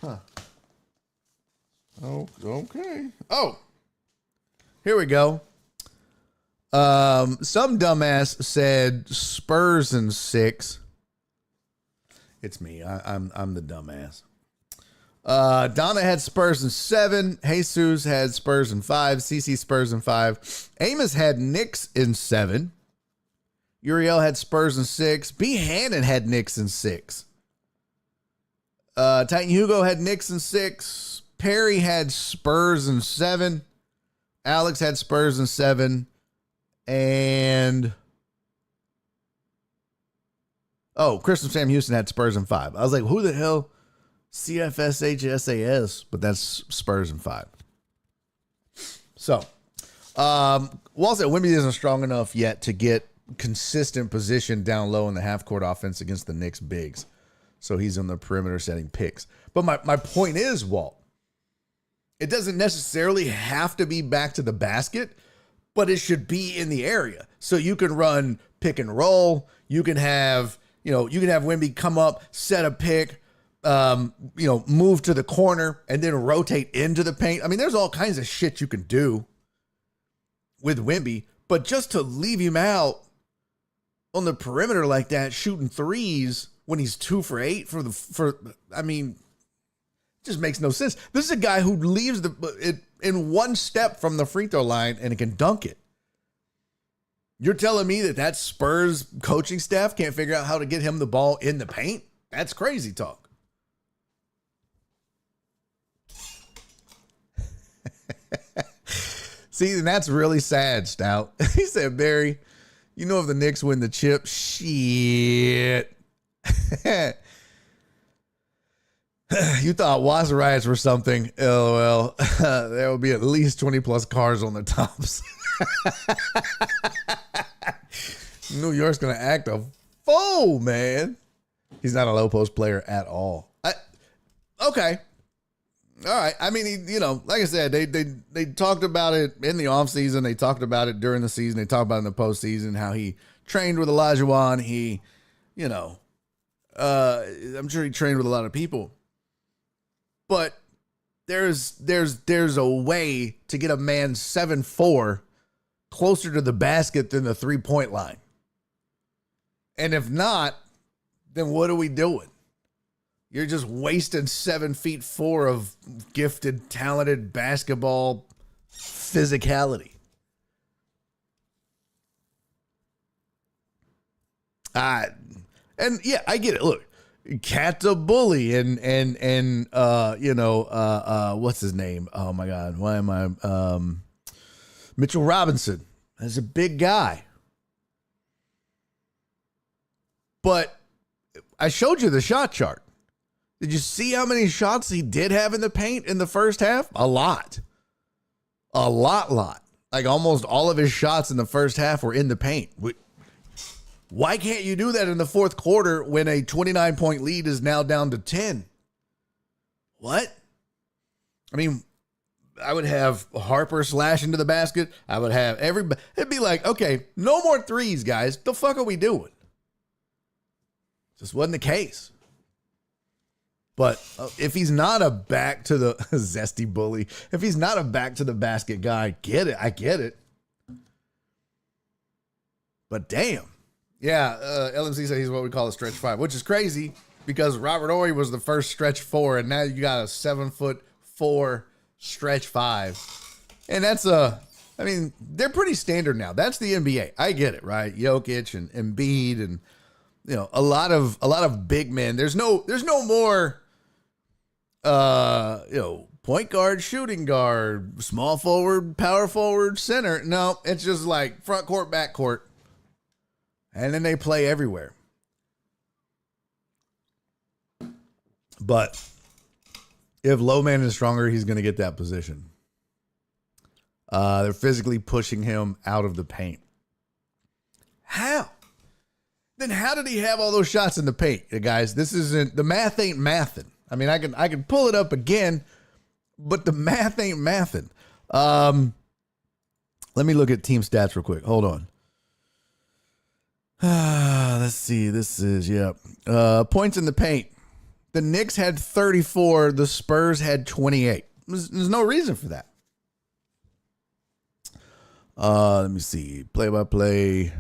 Huh. Oh, okay. Oh, here we go. Some dumbass said Spurs in 6. It's me. I'm the dumbass. Donna had Spurs in 7. Jesus had Spurs in 5. CC Spurs in 5. Amos had Knicks in 7. Uriel had Spurs in 6. B. Hannon had Knicks in 6. Titan Hugo had Knicks in 6. Perry had Spurs in 7. Alex had Spurs in 7. And Christopher Sam Houston had Spurs in 5. I was like, who the hell? CFSHSAS, but that's Spurs in 5. So, Wall said Wemby isn't strong enough yet to get consistent position down low in the half court offense against the Knicks bigs. So he's on the perimeter setting picks. But my point is, Walt, it doesn't necessarily have to be back to the basket, but it should be in the area. So you can run pick and roll. You can have Wemby come up, set a pick, move to the corner and then rotate into the paint. I mean, there's all kinds of shit you can do with Wemby, but just to leave him out on the perimeter like that, shooting threes when he's 2 for 8 just makes no sense. This is a guy who leaves it in one step from the free throw line and can dunk it. You're telling me that Spurs coaching staff can't figure out how to get him the ball in the paint? That's crazy talk. See, and that's really sad, Stout. He said, Barry, if the Knicks win the chip, shit. You thought Waza riots were something. LOL. There will be at least 20 plus cars on the tops. New York's going to act a fool, man. He's not a low post player at all. Okay. All right. I mean, like I said, they talked about it in the offseason. They talked about it during the season. They talked about it in the postseason, how he trained with Olajuwon. He, I'm sure he trained with a lot of people. But there's a way to get a man 7'4" closer to the basket than the 3-point line. And if not, then what are we doing? You're just wasting 7'4" of gifted, talented basketball physicality. And yeah, I get it. Look, Cat's a bully, and what's his name? Oh my God, why am I? Mitchell Robinson is a big guy. But I showed you the shot chart. Did you see how many shots he did have in the paint in the first half? A lot. A lot. Like almost all of his shots in the first half were in the paint. Why can't you do that in the fourth quarter when a 29-point lead is now down to 10? What? I mean, I would have Harper slash into the basket. I would have everybody. It'd be like, okay, no more threes, guys. The fuck are we doing? Just wasn't the case. But if he's not a back to the zesty bully, if he's not a back to the basket guy, I get it. But damn. Yeah, LMC said he's what we call a stretch 5, which is crazy because Robert Horry was the first stretch 4, and now you got a 7'4" stretch 5. And that's I mean, they're pretty standard now. That's the NBA. I get it, right? Jokic and Embiid and a lot of big men. There's no more point guard, shooting guard, small forward, power forward, center. No, it's just like front court, back court. And then they play everywhere. But if low man is stronger, he's going to get that position. They're physically pushing him out of the paint. How? Then how did he have all those shots in the paint, guys? This isn't, the math ain't mathing. I mean, I can pull it up again, but the math ain't mathing. Let me look at team stats real quick. Hold on. Let's see. This is, points in the paint. The Knicks had 34. The Spurs had 28. There's no reason for that. Let me see. Play-by-play.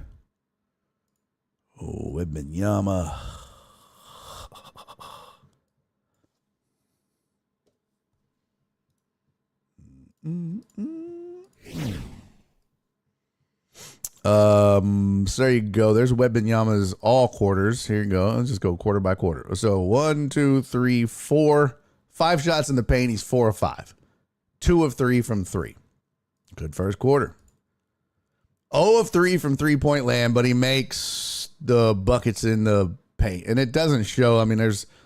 Oh, Wembanyama. So there you go. There's Wembanyama's all quarters. Here you go. Let's just go quarter by quarter. So 1, 2, 3, 4, 5 shots in the paint. He's 4 of 5. 2 of 3 from 3. Good first quarter. 0 of 3 from 3-point land, but he makes the buckets in the paint. And it doesn't show. I mean,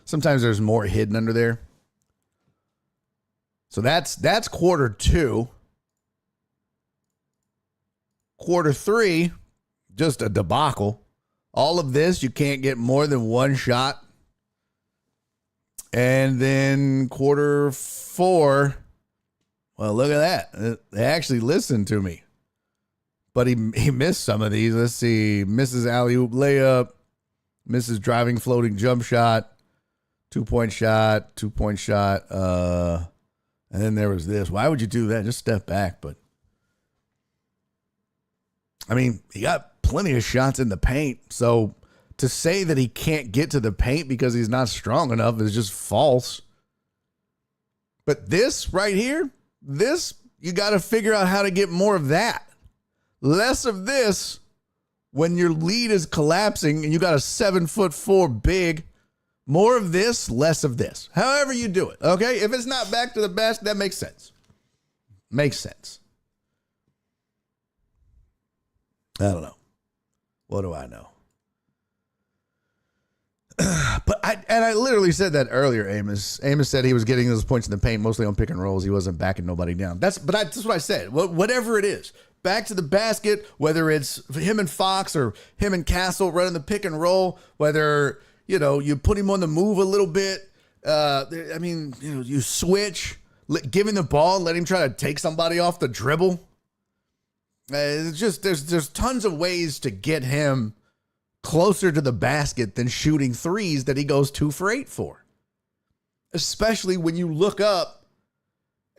sometimes there's more hidden under there. So that's quarter 2. Quarter 3, just a debacle. All of this, you can't get more than one shot. And then quarter 4, well, look at that. They actually listened to me. But he missed some of these. Let's see. Misses alley-oop layup. Misses driving floating jump shot. 2-point shot. 2-point shot. And then there was this. Why would you do that? Just step back. But I mean, he got plenty of shots in the paint. So to say that he can't get to the paint because he's not strong enough is just false. But this right here, you got to figure out how to get more of that. Less of this when your lead is collapsing and you got a 7'4" big. More of this, less of this. However you do it, okay? If it's not back to the basket, that makes sense. Makes sense. I don't know. What do I know? But I literally said that earlier, Amos. Amos said he was getting those points in the paint mostly on pick and rolls. He wasn't backing nobody down. That's what I said. Whatever it is, back to the basket, whether it's him and Fox or him and Castle running the pick and roll, whether, you put him on the move a little bit. You switch, give him the ball, let him try to take somebody off the dribble. It's just there's tons of ways to get him closer to the basket than shooting threes that he goes 2 for 8 for. Especially when you look up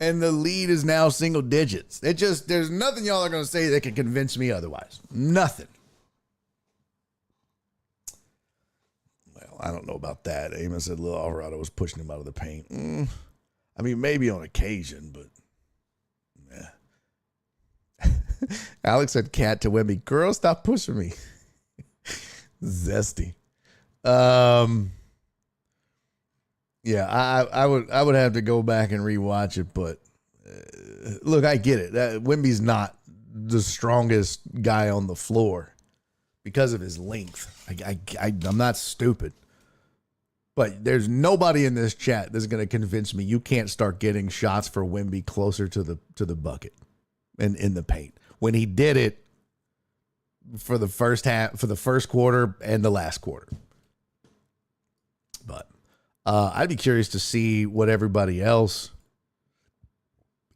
and the lead is now single digits. There's nothing y'all are going to say that can convince me otherwise. Nothing. Well, I don't know about that. Amos said Lil Alvarado was pushing him out of the paint. I mean, maybe on occasion, but yeah. Alex said cat to Wemby. Girl, stop pushing me. Zesty. Yeah, I would have to go back and rewatch it, but look, I get it. Wemby's not the strongest guy on the floor because of his length. I'm not stupid. But there's nobody in this chat that's going to convince me you can't start getting shots for Wemby closer to the bucket and in the paint. When he did it for the first half, for the first quarter and the last quarter. But I'd be curious to see what everybody else.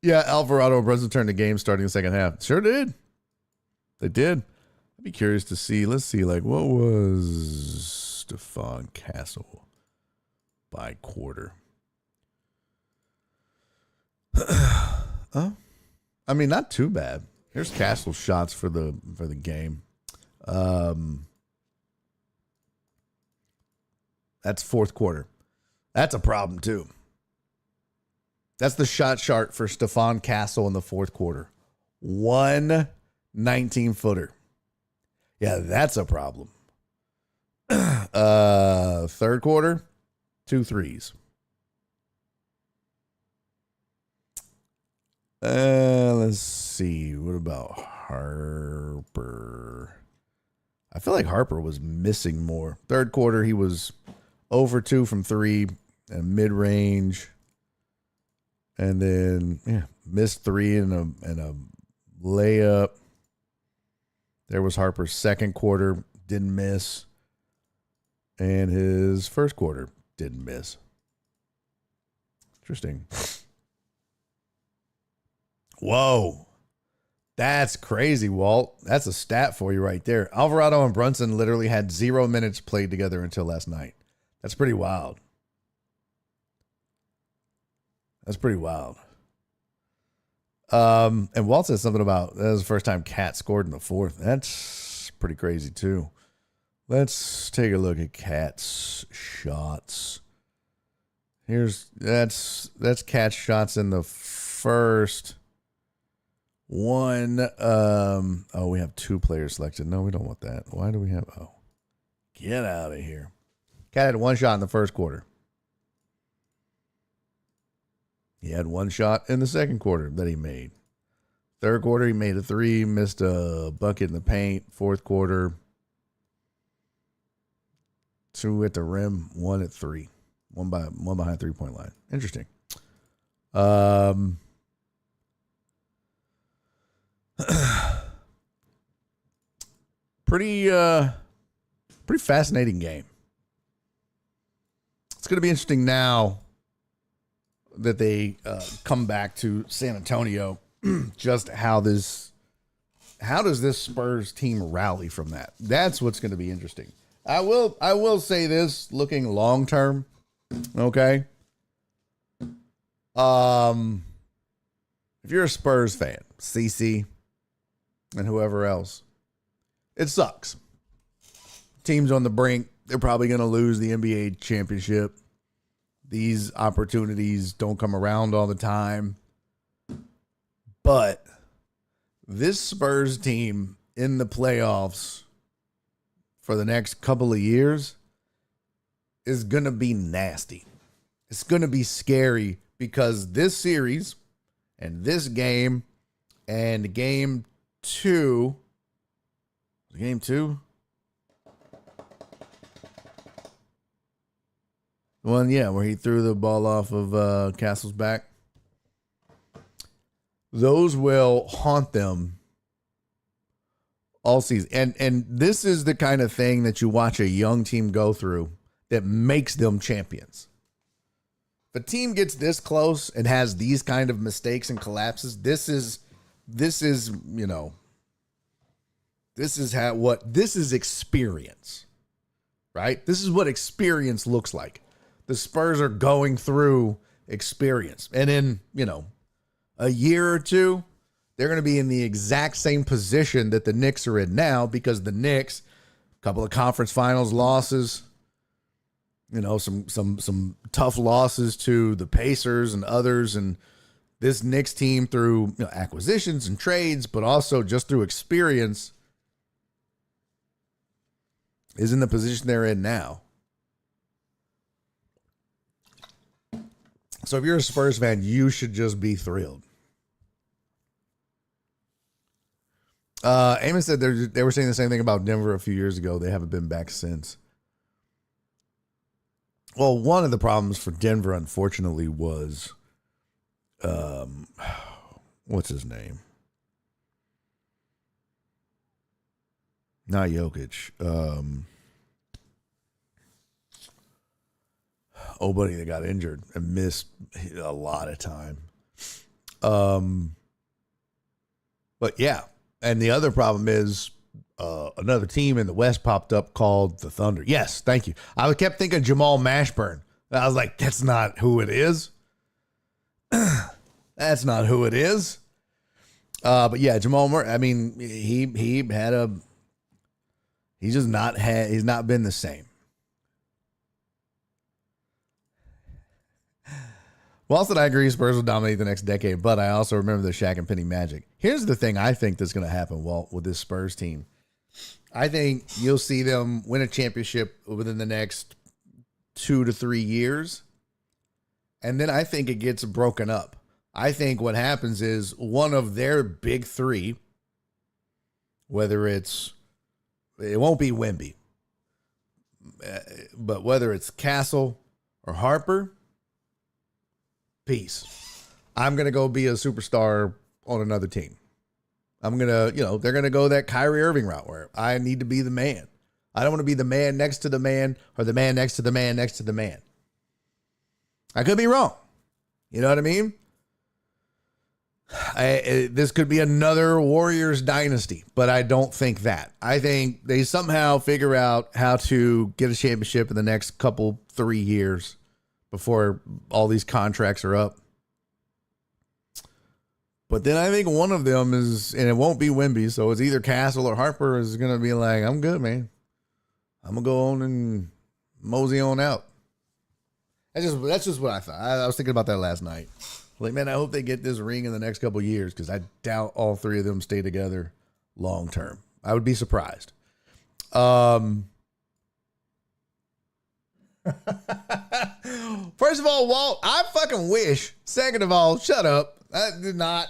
Yeah, Alvarado and Brunson turned the game starting the second half. Sure did. They did. I'd be curious to see. Let's see, like, what was Stephon Castle by quarter? Oh, I mean, not too bad. Here's Castle's shots for the game. That's fourth quarter. That's a problem too. That's the shot chart for Stephon Castle in the fourth quarter. 1 19-footer. Yeah, that's a problem. Third quarter, 2 threes. Let's see. What about Harper? I feel like Harper was missing more. Third quarter, he was over 2 from 3 and mid-range. And then, missed 3 and a layup. There was Harper's second quarter, didn't miss. And his first quarter, didn't miss. Interesting. Whoa. That's crazy, Walt. That's a stat for you right there. Alvarado and Brunson literally had 0 minutes played together until last night. That's pretty wild. That's pretty wild. And Walt said something about that was the first time Cat scored in the fourth. That's pretty crazy too. Let's take a look at Cat's shots. That's Cat's shots in the first one. We have 2 players selected. No, we don't want that. Why do we have? Oh, get out of here. Cat had 1 shot in the first quarter. He had 1 shot in the second quarter that he made. Third quarter, he made a 3, missed a bucket in the paint. Fourth quarter, 2 at the rim, 1 at 3. One behind 3-point line. Interesting. Pretty fascinating game. It's going to be interesting now that they come back to San Antonio. Just how does this Spurs team rally from that? That's what's going to be interesting. I will say this, looking long term. Okay. If you're a Spurs fan, CC and whoever else, it sucks. Team's on the brink. They're probably going to lose the NBA championship. These opportunities don't come around all the time. But this Spurs team in the playoffs for the next couple of years is going to be nasty. It's going to be scary because this series and this game and game 2. Game 2? One, where he threw the ball off of Castle's back. Those will haunt them all season. And this is the kind of thing that you watch a young team go through that makes them champions. If a team gets this close and has these kind of mistakes and collapses, this is experience, right? This is what experience looks like. The Spurs are going through experience. And in, a year or 2, they're going to be in the exact same position that the Knicks are in now because the Knicks, a couple of conference finals losses, some tough losses to the Pacers and others. And this Knicks team through acquisitions and trades, but also just through experience, is in the position they're in now. So if you're a Spurs fan, you should just be thrilled. Amos said they were saying the same thing about Denver a few years ago. They haven't been back since. Well, one of the problems for Denver, unfortunately, was, what's his name? Not Jokic. Buddy that got injured and missed a lot of time. But yeah. And the other problem is another team in the West popped up called the Thunder. Yes, thank you. I kept thinking Jamal Mashburn. I was like, that's not who it is. That's not who it is. But yeah, Jamal Murray, I mean, he's not been the same. Well, said I agree Spurs will dominate the next decade, but I also remember the Shaq and Penny magic. Here's the thing I think that's going to happen, Walt, with this Spurs team. I think you'll see them win a championship within the next 2 to 3 years, and then I think it gets broken up. I think what happens is one of their big three, whether it won't be Wemby, but whether it's Castle or Harper, peace. I'm going to go be a superstar on another team. I'm going to, they're going to go that Kyrie Irving route where I need to be the man. I don't want to be the man next to the man or the man next to the man next to the man. I could be wrong. You know what I mean? This could be another Warriors dynasty, but I don't think that. I think they somehow figure out how to get a championship in the next 3 years before all these contracts are up. But then I think one of them is, and it won't be Wemby, so it's either Castle or Harper is going to be like, I'm good, man. I'm going to go on and mosey on out. That's just what I thought. I was thinking about that last night. Like, man, I hope they get this ring in the next couple of years because I doubt all three of them stay together long term. I would be surprised. First of all, Walt, I fucking wish. Second of all, shut up. I did not.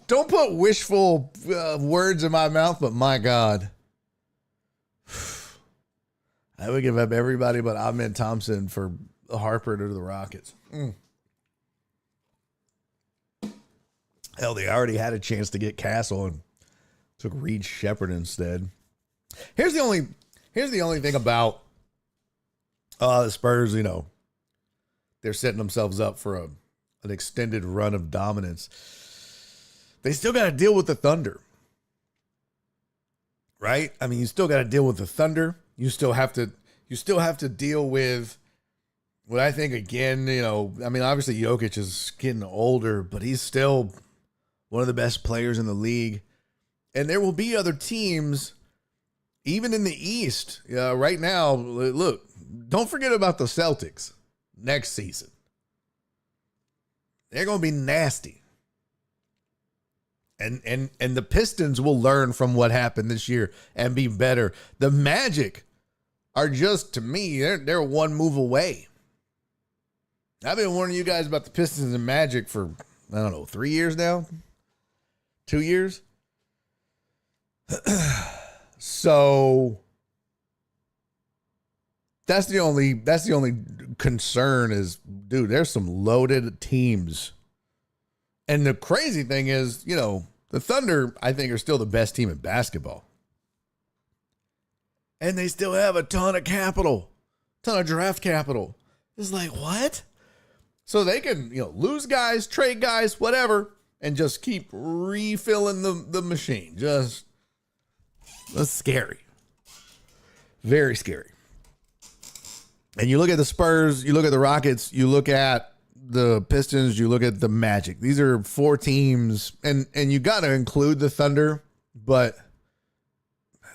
Don't put wishful words in my mouth, but my God. I would give up everybody but Ahmed Thompson for Harper to the Rockets. Hell, they already had a chance to get Castle and took Reed Shepherd instead. Here's the only thing about the Spurs, they're setting themselves up for an extended run of dominance. They still got to deal with the Thunder. Right? I mean, you still got to deal with the Thunder. You still have to deal with what I think, again, obviously Jokic is getting older, but he's still one of the best players in the league. And there will be other teams, even in the East, right now. Look, don't forget about the Celtics next season. They're going to be nasty. And the Pistons will learn from what happened this year and be better. The Magic are just, to me, they're one move away. I've been warning you guys about the Pistons and Magic for, 3 years now? 2 years? So that's the only concern is, dude, there's some loaded teams. And the crazy thing is, the Thunder, I think, are still the best team in basketball. And they still have a ton of capital, ton of draft capital. It's like, what? So they can, lose guys, trade guys, whatever, and just keep refilling the machine. That's scary. Very scary. And you look at the Spurs, you look at the Rockets, you look at the Pistons, you look at the Magic. These are 4 teams, and you got to include the Thunder, but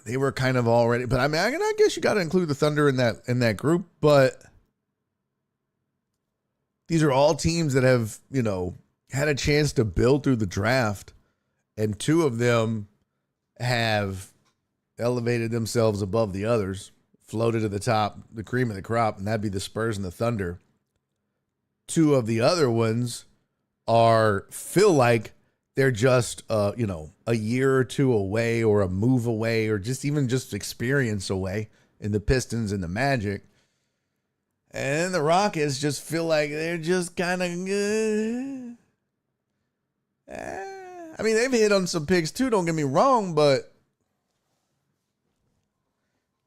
they were kind of already. But I mean, I guess you got to include the Thunder in that group. But these are all teams that have had a chance to build through the draft, and 2 of them have elevated themselves above the others, floated to the top, the cream of the crop, and that'd be the Spurs and the Thunder. 2 of the other ones feel like they're just, a year or two away or a move away or just even just experience away in the Pistons and the Magic. And the Rockets just feel like they're just kind of good. I mean, they've hit on some picks too, don't get me wrong, but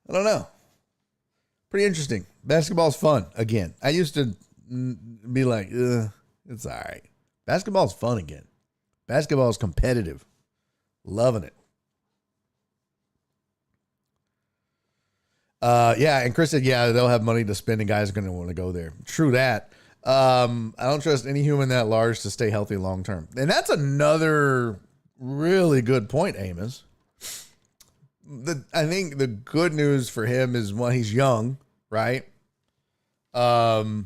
I don't know. Pretty interesting. Basketball's fun, again. I used to be like, it's all right. Basketball's fun again. Basketball is competitive. Loving it. And Chris said, they'll have money to spend and guys are going to want to go there. True that. I don't trust any human that large to stay healthy long term. And that's another really good point, Amos. I think the good news for him is, one, he's young, right? And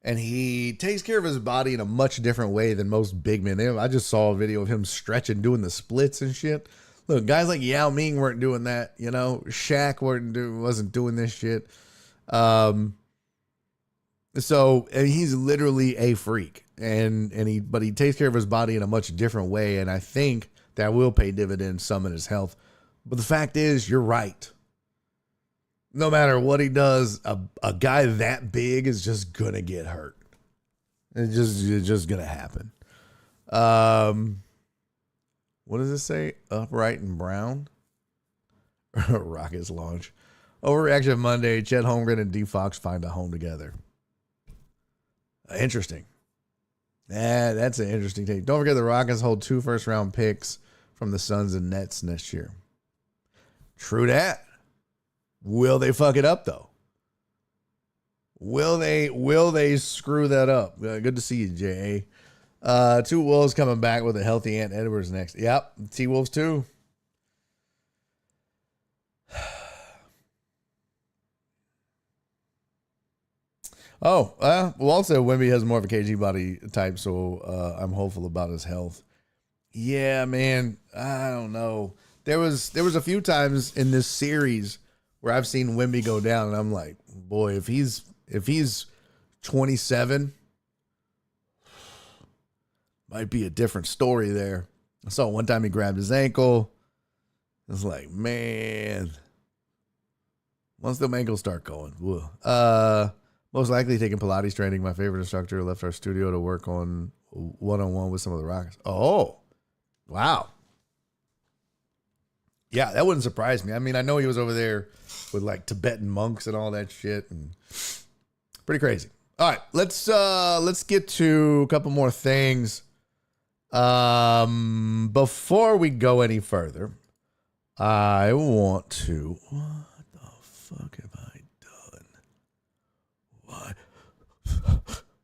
he takes care of his body in a much different way than most big men. I just saw a video of him stretching, doing the splits and shit. Look, guys like Yao Ming weren't doing that, Shaq wasn't doing this shit. So he's literally a freak, but he takes care of his body in a much different way, and I think that will pay dividends some in his health. But the fact is, you're right. No matter what he does, a guy that big is just gonna get hurt. It's just gonna happen. What does it say? Upright and Brown. Rockets launch. Overreaction Monday. Chet Holmgren and D Fox find a home together. Interesting. That's an interesting take. Don't forget the Rockets hold 2 first-round picks from the Suns and Nets next year. True that. Will they fuck it up though? Will they screw that up? Good to see you, J.A. Two Wolves coming back with a healthy Ant Edwards next. Yep, T-Wolves too. Walt said Wemby has more of a KG body type, so I'm hopeful about his health. Yeah, man, I don't know. There was a few times in this series where I've seen Wemby go down, and I'm like, boy, if he's 27, might be a different story there. I saw one time he grabbed his ankle. I was like, man, once them ankles start going, most likely taking Pilates training. My favorite instructor left our studio to work on one-on-one with some of the Rockets. Oh, wow. Yeah, that wouldn't surprise me. I mean, I know he was over there with like Tibetan monks and all that shit, and pretty crazy. All right, let's get to a couple more things. Before we go any further, I want to. What the fuck have I done? Why?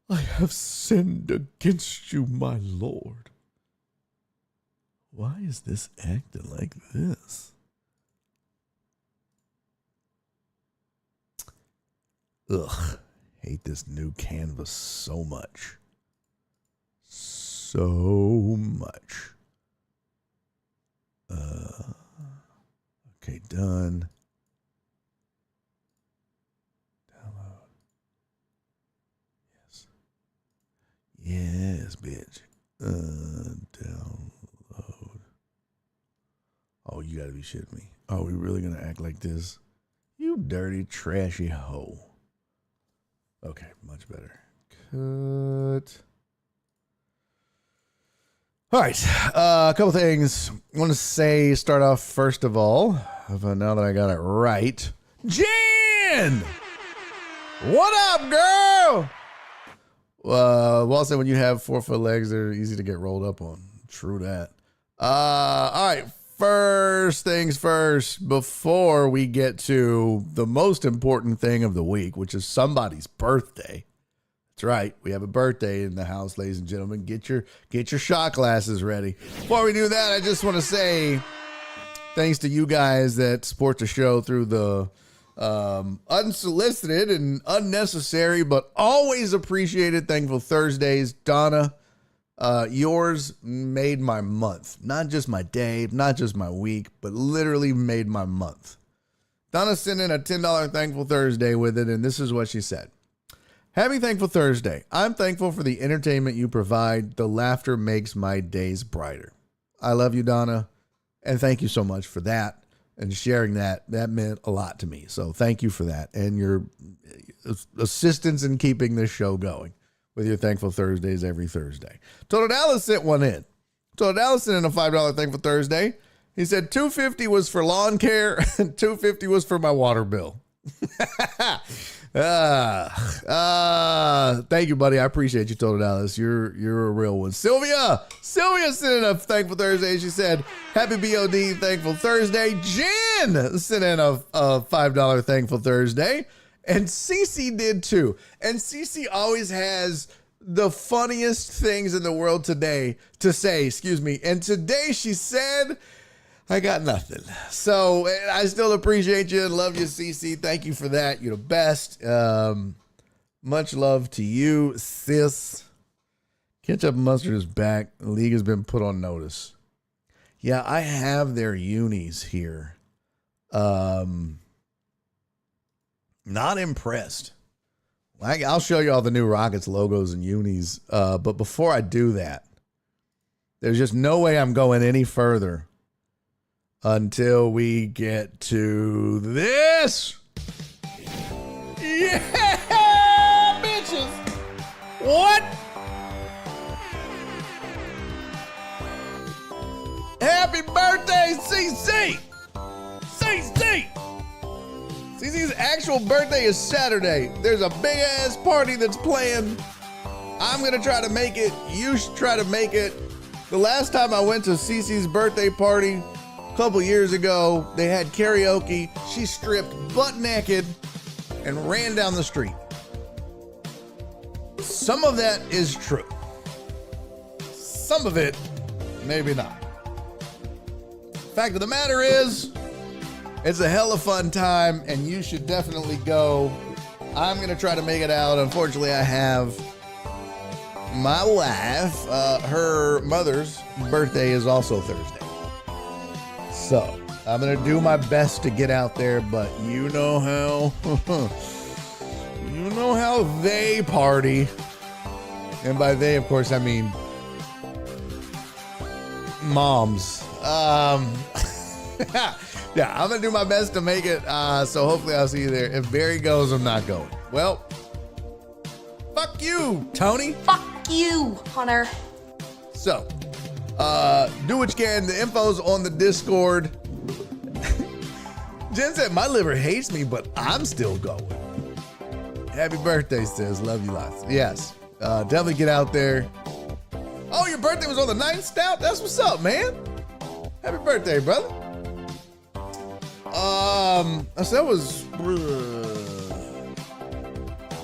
I have sinned against you, my Lord. Why is this acting like this? Ugh, hate this new canvas so much. So much. Okay, done. Download. Yes, bitch. Download. Oh, you gotta be shitting me. Are we really gonna act like this? You dirty, trashy hoe. Okay, much better. Cut. All right, a couple things I want to start off first of all, now that I got it right. Jen! What up, girl? Walt said when you have 4-foot legs, they're easy to get rolled up on. True that. All right, first things first, before we get to the most important thing of the week, which is somebody's birthday. That's right. We have a birthday in the house, ladies and gentlemen. Get your shot glasses ready. Before we do that, I just want to say thanks to you guys that support the show through the unsolicited and unnecessary, but always appreciated Thankful Thursdays. Donna, yours made my month. Not just my day, not just my week, but literally made my month. Donna sent in a $10 Thankful Thursday with it, and this is what she said. Happy Thankful Thursday. I'm thankful for the entertainment you provide. The laughter makes my days brighter. I love you, Donna, and thank you so much for that and sharing that. That meant a lot to me. So thank you for that and your assistance in keeping this show going with your Thankful Thursdays every Thursday. Total Dallas sent one in. Total Dallas sent in a $5 Thankful Thursday. He said $250 was for lawn care and $250 was for my water bill. Thank you, buddy. I appreciate you, Total Dallas. You're a real one. Sylvia sent in a Thankful Thursday. She said, happy BOD Thankful Thursday. Jen sent in a $5 Thankful Thursday. And Cece did too. And Cece always has the funniest things in the world today to say, And today she said, I got nothing. So I still appreciate you and love you, Cece. Thank you for that. You're the best. Much love to you, sis. Ketchup and Mustard is back. The league has been put on notice. Yeah, I have their unis here. Not impressed. I'll show you all the new Rockets logos and unis. But before I do that, there's just no way I'm going any further until we get to this. Yeah, bitches. What? Happy birthday, CC. CC. CC's actual birthday is Saturday. There's a big ass party that's planned. I'm going to try to make it. You should try to make it. The last time I went to CC's birthday party, a couple years ago, they had karaoke. She stripped butt naked and ran down the street. Some of that is true. Some of it, maybe not. Fact of the matter is, it's a hella fun time and you should definitely go. I'm going to try to make it out. Unfortunately, I have my wife, her mother's birthday is also Thursday. So I'm going to do my best to get out there, but you know how, they party. And by they, of course, I mean moms. Yeah, I'm going to do my best to make it. So hopefully I'll see you there. If Barry goes, I'm not going. Well, fuck you, Tony. Fuck you, Hunter. So, do what you can. The info's on the Discord. Jen said, my liver hates me, but I'm still going. Happy birthday, sis. Love you lots. Yes, definitely get out there. Oh, your birthday was on the 9th, Stout? That's what's up, man. Happy birthday, brother. So that was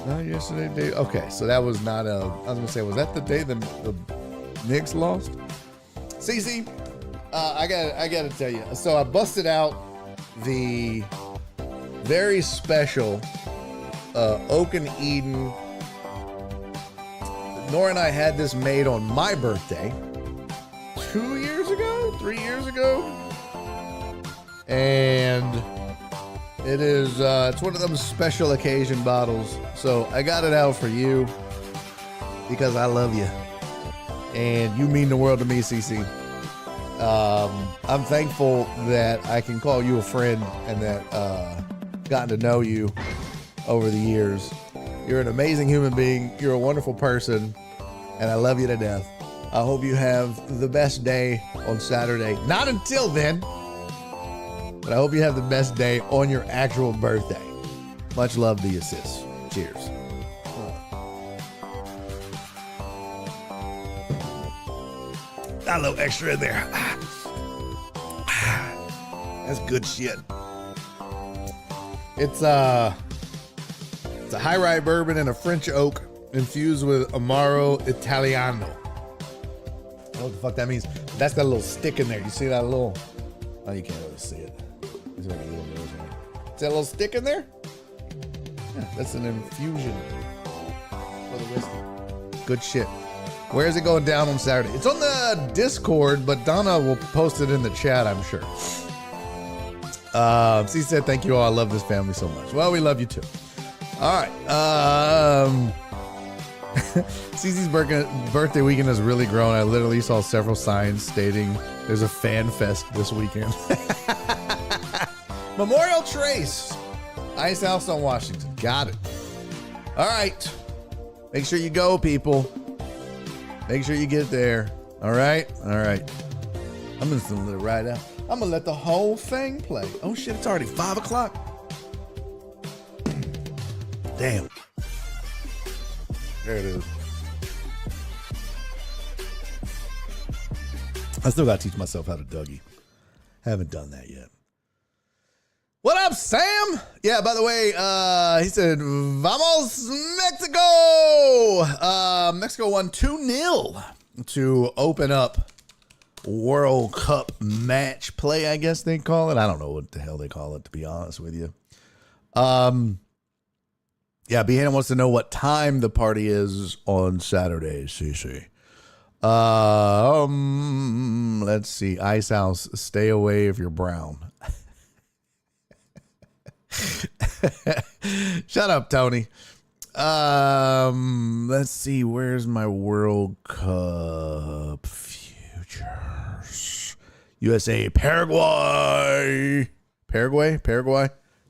not yesterday day. Okay, so that was not I was gonna say, was that the day the Knicks lost? CC, I gotta tell you. So I busted out the very special Oak and Eden. Nora and I had this made on my birthday 3 years ago. And it is, it's one of them special occasion bottles. So I got it out for you because I love you. And you mean the world to me, CC. I'm thankful that I can call you a friend and that gotten to know you over the years. You're an amazing human being. You're a wonderful person. And I love you to death. I hope you have the best day on Saturday. Not until then. But I hope you have the best day on your actual birthday. Much love to you, sis. Cheers. Got a little extra in there. That's good shit. It's a high rye bourbon and a French oak infused with Amaro Italiano. I don't know what the fuck that means. That's that little stick in there. You see that little? Oh, you can't really see it. Is that a little stick in there? Yeah, that's an infusion for the whiskey. Good shit. Where is it going down on Saturday? It's on the Discord, but Donna will post it in the chat, I'm sure. She said, thank you all. I love this family so much. Well, we love you too. All right. CC's birthday weekend has really grown. I literally saw several signs stating there's a fan fest this weekend. Memorial Trace, Ice House on Washington. Got it. All right. Make sure you go, people. Make sure you get there. All right. All right. I'm just gonna let it ride out. I'm gonna let the whole thing play. Oh shit! It's already 5 o'clock. Damn. There it is. I still gotta teach myself how to Dougie. Haven't done that yet. What up, Sam? Yeah, by the way, he said, Vamos, Mexico! Mexico won 2-0 to open up World Cup match play, I guess they call it. I don't know what the hell they call it, to be honest with you. Yeah, B. Hannah wants to know what time the party is on Saturday, CC. Let's see. Ice House, stay away if you're brown. Shut up, Tony. Let's see. Where's my World Cup futures? USA, Paraguay. Paraguay.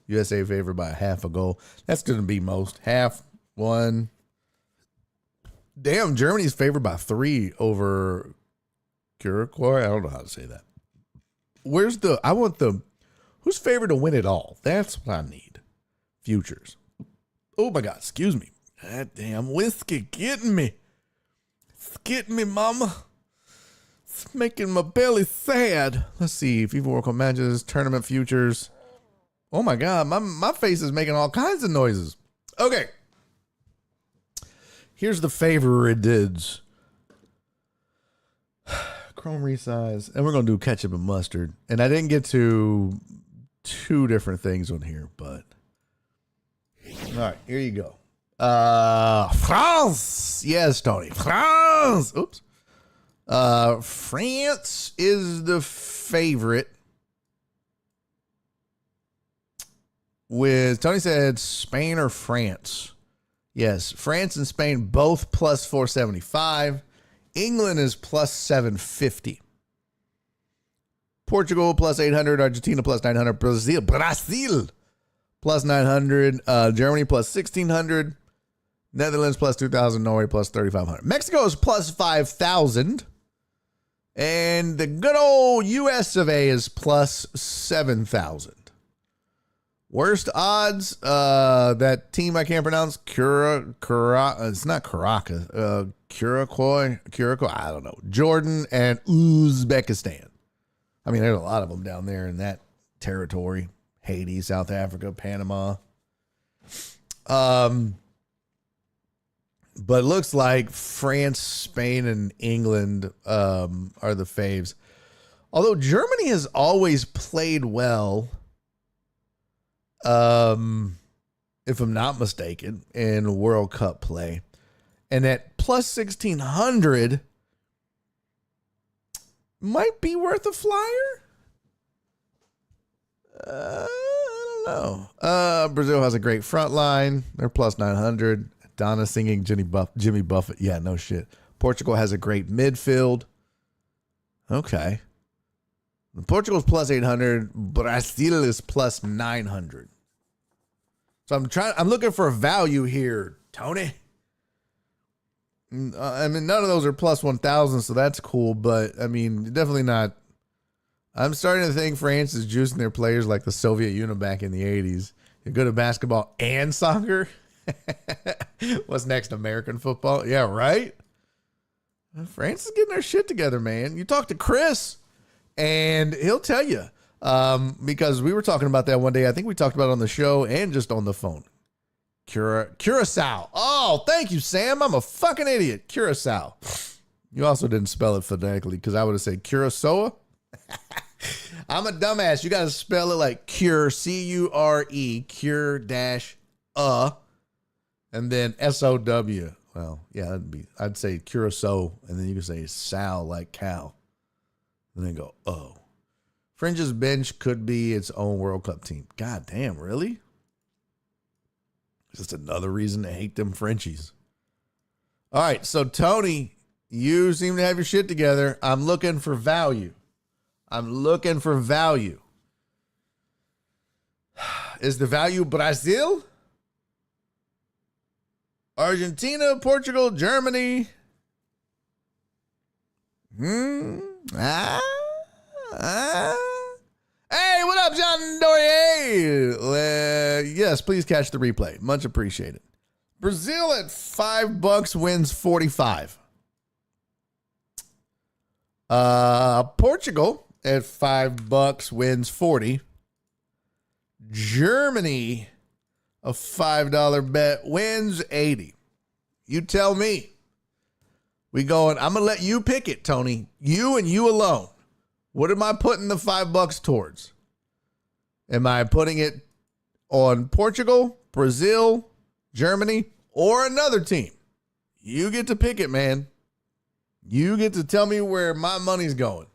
USA favored by half a goal. That's going to be most. Half, one. Damn, Germany's favored by 3 over Uruguay. I don't know how to say that. Who's favored to win it all? That's what I need. Futures. Oh my God, excuse me. That damn whiskey getting me. It's getting me, mama. It's making my belly sad. Let's see. FIFA World Cup matches, tournament futures. Oh my God, my face is making all kinds of noises. Okay. Here's the favorites. Chrome resize. And we're going to do ketchup and mustard. And I didn't get to 2 different things on here, but all right, here you go. France. Yes, Tony. France. Oops. France is the favorite. With Tony said Spain or France. Yes, France and Spain both plus 475. England is plus 750. Portugal plus 800, Argentina plus 900, Brazil plus 900, Germany plus 1600, Netherlands plus 2000, Norway plus 3500. Mexico is plus 5000, and the good old US of A is plus 7000. Worst odds, that team I can't pronounce, it's not Caracas, Curacao, I don't know, Jordan and Uzbekistan. I mean, there's a lot of them down there in that territory. Haiti, South Africa, Panama. But it looks like France, Spain, and England are the faves. Although Germany has always played well, if I'm not mistaken, in World Cup play. And at plus 1,600 might be worth a flyer. I don't know. Brazil has a great front line. They're plus 900. Donna singing Jimmy Buffett. Yeah, no shit. Portugal has a great midfield. Okay. Portugal's plus 800. Brazil is plus 900. So I'm looking for a value here, Tony. I mean, none of those are plus 1,000, so that's cool. But I mean, definitely not. I'm starting to think France is juicing their players like the Soviet Union back in the 80s. You're good at basketball and soccer. What's next? American football? Yeah, right? France is getting their shit together, man. You talk to Chris, and he'll tell you. Because we were talking about that one day. I think we talked about it on the show and just on the phone. Curacao. Oh, thank you, Sam. I'm a fucking idiot. Curacao. You also didn't spell it phonetically because I would have said Curacao. I'm a dumbass. You got to spell it like cure, C-U-R-E, cure dash and then S-O-W. Well, yeah, I'd say Curacao, and then you can say sow like cow. And then go, oh. Fringe's bench could be its own World Cup team. God damn, really? Just another reason to hate them Frenchies. All right, so Tony, you seem to have your shit together. I'm looking for value. Is the value Brazil? Argentina, Portugal, Germany? Hey, what up, John Dorier? Yes, please catch the replay. Much appreciated. Brazil at $5 wins 45. Portugal at $5 wins 40. Germany, a $5 bet, wins 80. You tell me. I'm going to let you pick it, Tony. You and you alone. What am I putting the $5 towards? Am I putting it on Portugal, Brazil, Germany, or another team? You get to pick it, man. You get to tell me where my money's going.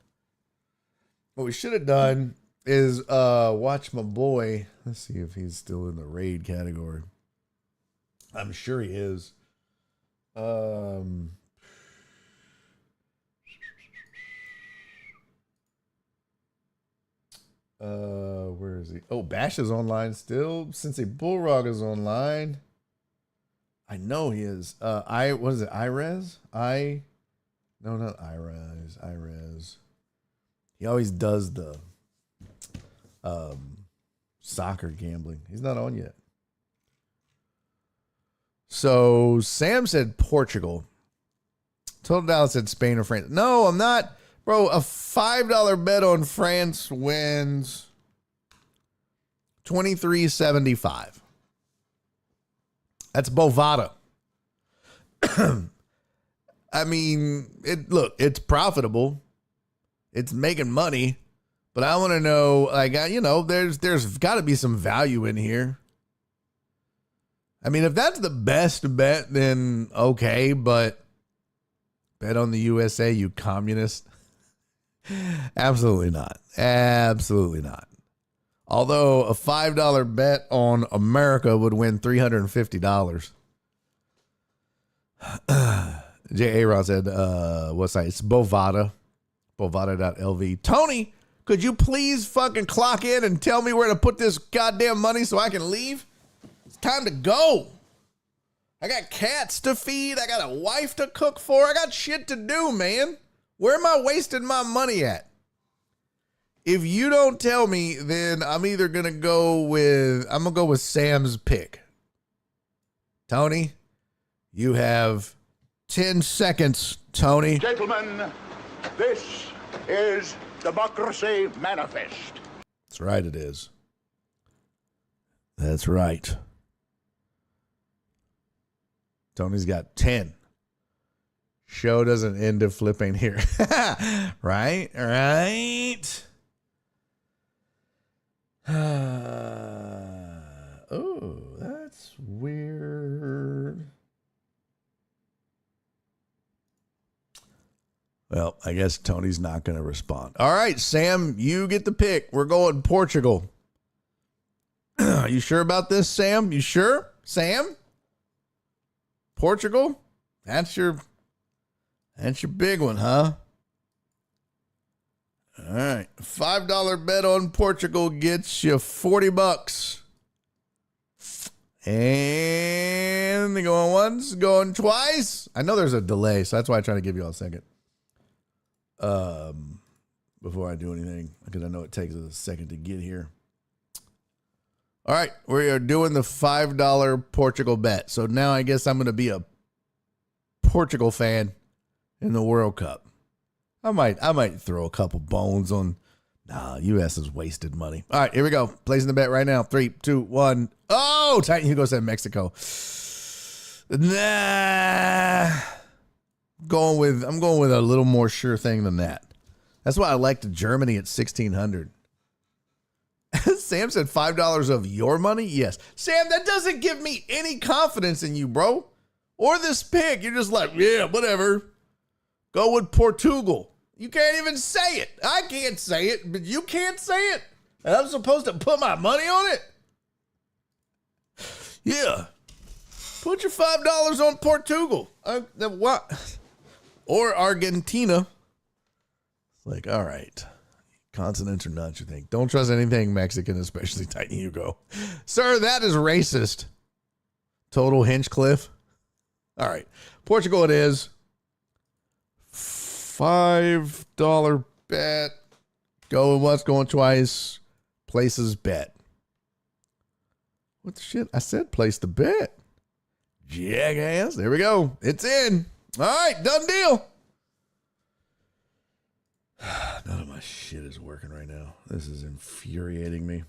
What we should have done is watch my boy. Let's see if he's still in the raid category. I'm sure he is. Where is he? Oh, Bash is online still. Sensei Bullrog is online. I know he is. What is it? Irez? No, not Irez. Irez. He always does the soccer gambling. He's not on yet. So Sam said Portugal. Total Dallas said Spain or France. No, I'm not. Bro, a $5 bet on France wins $23.75. That's Bovada. I mean, it's profitable. It's making money. But I want to know, there's got to be some value in here. I mean, if that's the best bet, then okay, but bet on the USA, you communist. Absolutely not. Absolutely not. Although a $5 bet on America would win $350. J. Aaron said, what site? It's Bovada. Bovada.lv. Tony, could you please fucking clock in and tell me where to put this goddamn money so I can leave? It's time to go. I got cats to feed. I got a wife to cook for. I got shit to do, man. Where am I wasting my money at? If you don't tell me, then I'm going to go with Sam's pick. Tony, you have 10 seconds, Tony. Gentlemen, this is Democracy Manifest. That's right, it is. That's right. Tony's got 10. Show doesn't end of flipping here. Right? Oh, that's weird. Well, I guess Tony's not going to respond. All right, Sam, you get the pick. We're going Portugal. You sure about this, Sam? You sure? Sam? Portugal? That's your big one, huh? All right. $5 bet on Portugal gets you $40. And they going once, going twice. I know there's a delay, so that's why I try to give you all a second. Before I do anything, because I know it takes a second to get here. All right, we are doing the $5 Portugal bet. So now I guess I'm going to be a Portugal fan in the World Cup. I might throw a couple bones on. Nah, U.S. is wasted money. All right, here we go. Placing the bet right now. 3, 2, 1. Oh, Titan Hugo said Mexico. Nah. I'm going with a little more sure thing than that. That's why I liked Germany at 1,600. Sam said $5 of your money? Yes. Sam, that doesn't give me any confidence in you, bro. Or this pick. You're just like, yeah, whatever. Go with Portugal. You can't even say it. I can't say it, but you can't say it. And I'm supposed to put my money on it? Yeah. Put your $5 on Portugal. What? Or Argentina. It's like, all right. Consonants are nuts, you think. Don't trust anything Mexican, especially Tiny Hugo. Sir, that is racist. Total Hinchcliffe. All right. Portugal it is. $5 bet. Going once, going twice. Places bet. What the shit? I said place the bet. Jackass. There we go. It's in. All right. Done deal. None of my shit is working right now. This is infuriating me.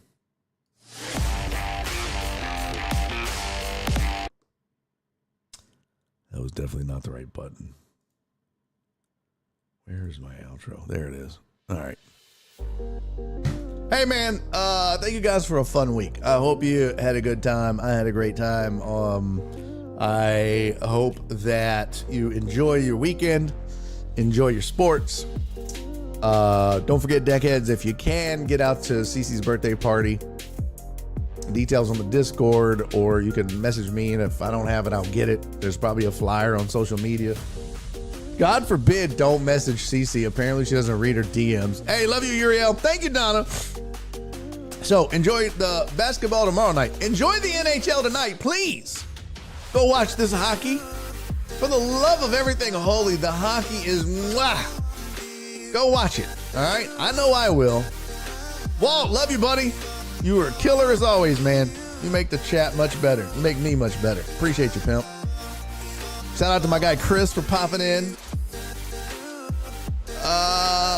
That was definitely not the right button. Where's my outro? There it is. All right. Hey, man. Thank you guys for a fun week. I hope you had a good time. I had a great time. I hope that you enjoy your weekend. Enjoy your sports. Don't forget, Deckheads, if you can, get out to Cece's birthday party. Details on the Discord, or you can message me, and if I don't have it, I'll get it. There's probably a flyer on social media. God forbid, don't message Cece. Apparently, she doesn't read her DMs. Hey, love you, Uriel. Thank you, Donna. So, enjoy the basketball tomorrow night. Enjoy the NHL tonight, please. Go watch this hockey. For the love of everything holy, the hockey is mwah. Go watch it, all right? I know I will. Walt, love you, buddy. You are a killer as always, man. You make the chat much better. You make me much better. Appreciate you, pimp. Shout out to my guy Chris for popping in.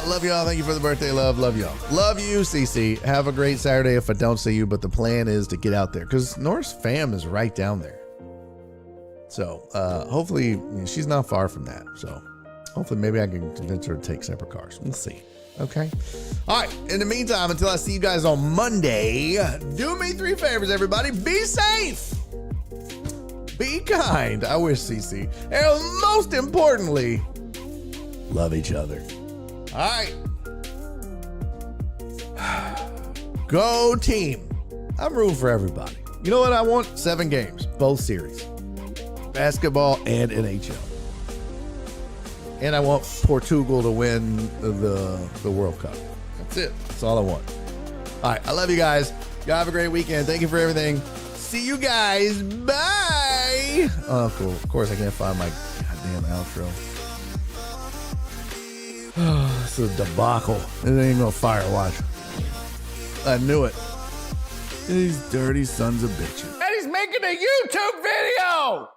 Love y'all. Thank you for the birthday love. Love y'all. Love you, CC. Have a great Saturday if I don't see you, but the plan is to get out there because Norse fam is right down there. So hopefully she's not far from that. So hopefully maybe I can convince her to take separate cars. We'll see. Okay. All right. In the meantime, until I see you guys on Monday, do me 3 favors, everybody. Be safe. Be kind. I wish, CC. And most importantly, love each other. All right. Go team. I'm rooting for everybody. You know what I want? 7 games, both series. Basketball and NHL. And I want Portugal to win the World Cup. That's it. That's all I want. All right. I love you guys. You have a great weekend. Thank you for everything. See you guys. Bye. Oh, cool. Of course, I can't find my goddamn outro. This is a debacle. It ain't even no Firewatch. I knew it. These dirty sons of bitches. And he's making a YouTube video!